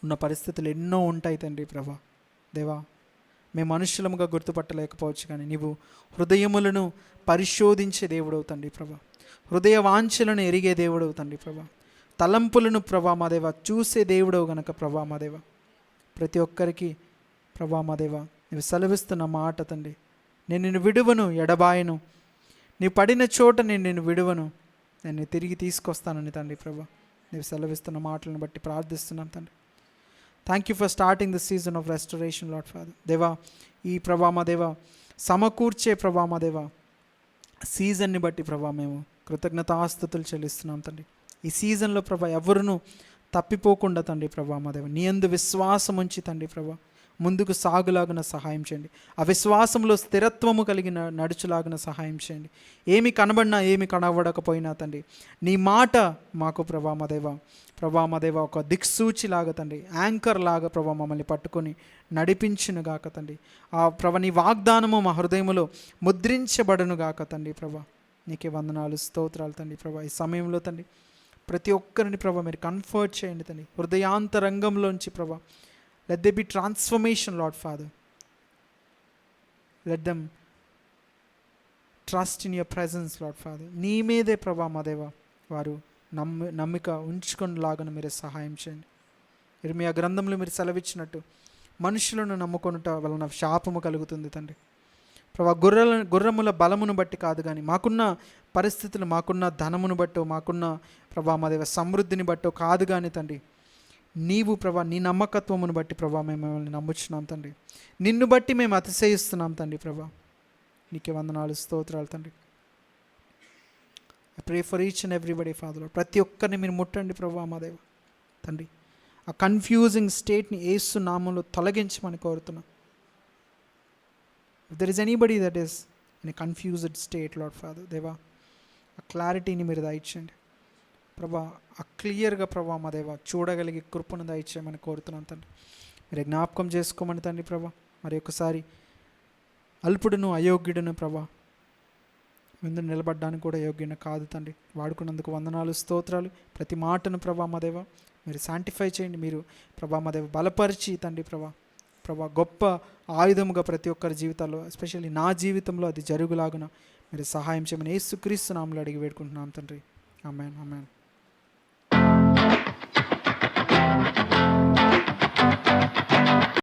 ఉన్న పరిస్థితులు ఎన్నో ఉంటాయి తండ్రి ప్రభా. దేవా, మేము మనుషులముగా గుర్తుపట్టలేకపోవచ్చు, కానీ నీవు హృదయములను పరిశోధించే దేవుడవు తండ్రి ప్రభా. హృదయ వాంఛలను ఎరిగే దేవుడవు తండ్రి ప్రభా. తలంపులను ప్రభా మా దేవ చూసే దేవుడవు గనక ప్రభా మా దేవ, ప్రతి ఒక్కరికి ప్రభా మా దేవ నీవు సెలవిస్తున్న మాట తండ్రి, నేను నిన్ను విడువను, ఎడబాయను, నీవు పడిన చోట నేను నిన్ను విడువను, నేను తిరిగి తీసుకొస్తానని తండ్రి ప్రభా నీవు సెలవిస్తున్న మాటలను బట్టి ప్రార్థిస్తున్నాను తండ్రి. Thank you for starting the season of restoration lord father. దేవా, ఈ ప్రభా మా దేవ సమకూర్చే ప్రభా మా దేవ సీజన్ని బట్టి ప్రభా మేము కృతజ్ఞతాస్తుతులు చెల్లిస్తున్నాం తండ్రి. ఈ సీజన్లో ప్రభా ఎవరును తప్పిపోకుండా తండ్రి ప్రభా మా దేవ నీ యందు విశ్వాసం ఉంచి తండ్రి ప్రభా ముందుకు సాగులాగున సహాయం చేయండి. ఆ విశ్వాసంలో స్థిరత్వము కలిగిన నడుచులాగున సహాయం చేయండి. ఏమి కనబడినా ఏమి కనబడకపోయినా తండ్రి నీ మాట మాకు ప్రభా మా దేవ ఒక దిక్సూచిలాగా తండ్రి, యాంకర్ లాగా ప్రభా మమ్మల్ని పట్టుకొని నడిపించునుగాక తండ్రి. ఆ ప్రభా నీ వాగ్దానము మా హృదయములో ముద్రించబడునుగాక తండ్రి ప్రభా. నీకే వందనాలు, స్తోత్రాలు తండ్రి ప్రభా. ఈ సమయంలో తండ్రి ప్రతి ఒక్కరిని ప్రభా మీరు కంఫర్ట్ చేయండి తండ్రి, హృదయాంతరంగంలోంచి ప్రభా. Let there be transformation, Lord Father. Let them trust in your presence, Lord Father. నీ మీదే ప్రభా మా దేవ వారు నమ్మిక ఉంచుకునేలాగా మీరు సహాయం చేయండి. ఇర్మియా గ్రంథంలో మీరు సెలవిచ్చినట్టు మనుషులను నమ్ముకొనుట వలన శాపము కలుగుతుంది తండ్రి ప్రభా. గుర్రముల బలమును బట్టి కాదు, కానీ మాకున్న పరిస్థితులు, మాకున్న ధనమును బట్టో, మాకున్న ప్రభా మా దేవ సమృద్ధిని బట్టో కాదు కానీ తండ్రి, నీవు ప్రభా నీ నమ్మకత్వమును బట్టి ప్రభా మేము మిమ్మల్ని నమ్ముచున్నాం తండ్రి. నిన్ను బట్టి మేము అతిశయిస్తున్నాం తండ్రి ప్రభా. నీకే వందనాలు, స్తోత్రాలు తండ్రి. I pray for each and everybody father. ప్రతి ఒక్కరిని మీరు ముట్టండి ప్రభా మా దేవ తండ్రి. ఆ కన్ఫ్యూజింగ్ స్టేట్ని యేసు నామంలో తొలగించమని కోరుతున్నాం. If there is anybody that is in a confused state lord father దేవా, ఆ క్లారిటీని మీరు దయచేయండి ప్రభా. ఆ క్లియర్గా ప్రభా మా దేవ చూడగలిగే కృపను దయచేయమని కోరుతున్నాను తండ్రి. మీరు జ్ఞాపకం చేసుకోమని తండ్రి ప్రభా. మరి ఒకసారి అల్పుడును అయోగ్యుడును ప్రభా ముందు నిలబడ్డానికి కూడా యోగ్యుని కాదు తండ్రి. వాడుకున్నందుకు వందనాలు, స్తోత్రాలు. ప్రతి మాటను ప్రభా మా దేవ మీరు శాంటిఫై చేయండి. మీరు ప్రభా మా దేవ బలపరిచి తండ్రి ప్రభా గొప్ప ఆయుధముగా ప్రతి ఒక్కరి జీవితాల్లో, ఎస్పెషల్లీ నా జీవితంలో అది జరుగులాగున మీరు సహాయం చేయమని యేసుక్రీస్తు నామములో అడిగి వేడుకుంటున్నాం తండ్రి. ఆమేన్, ఆమేన్.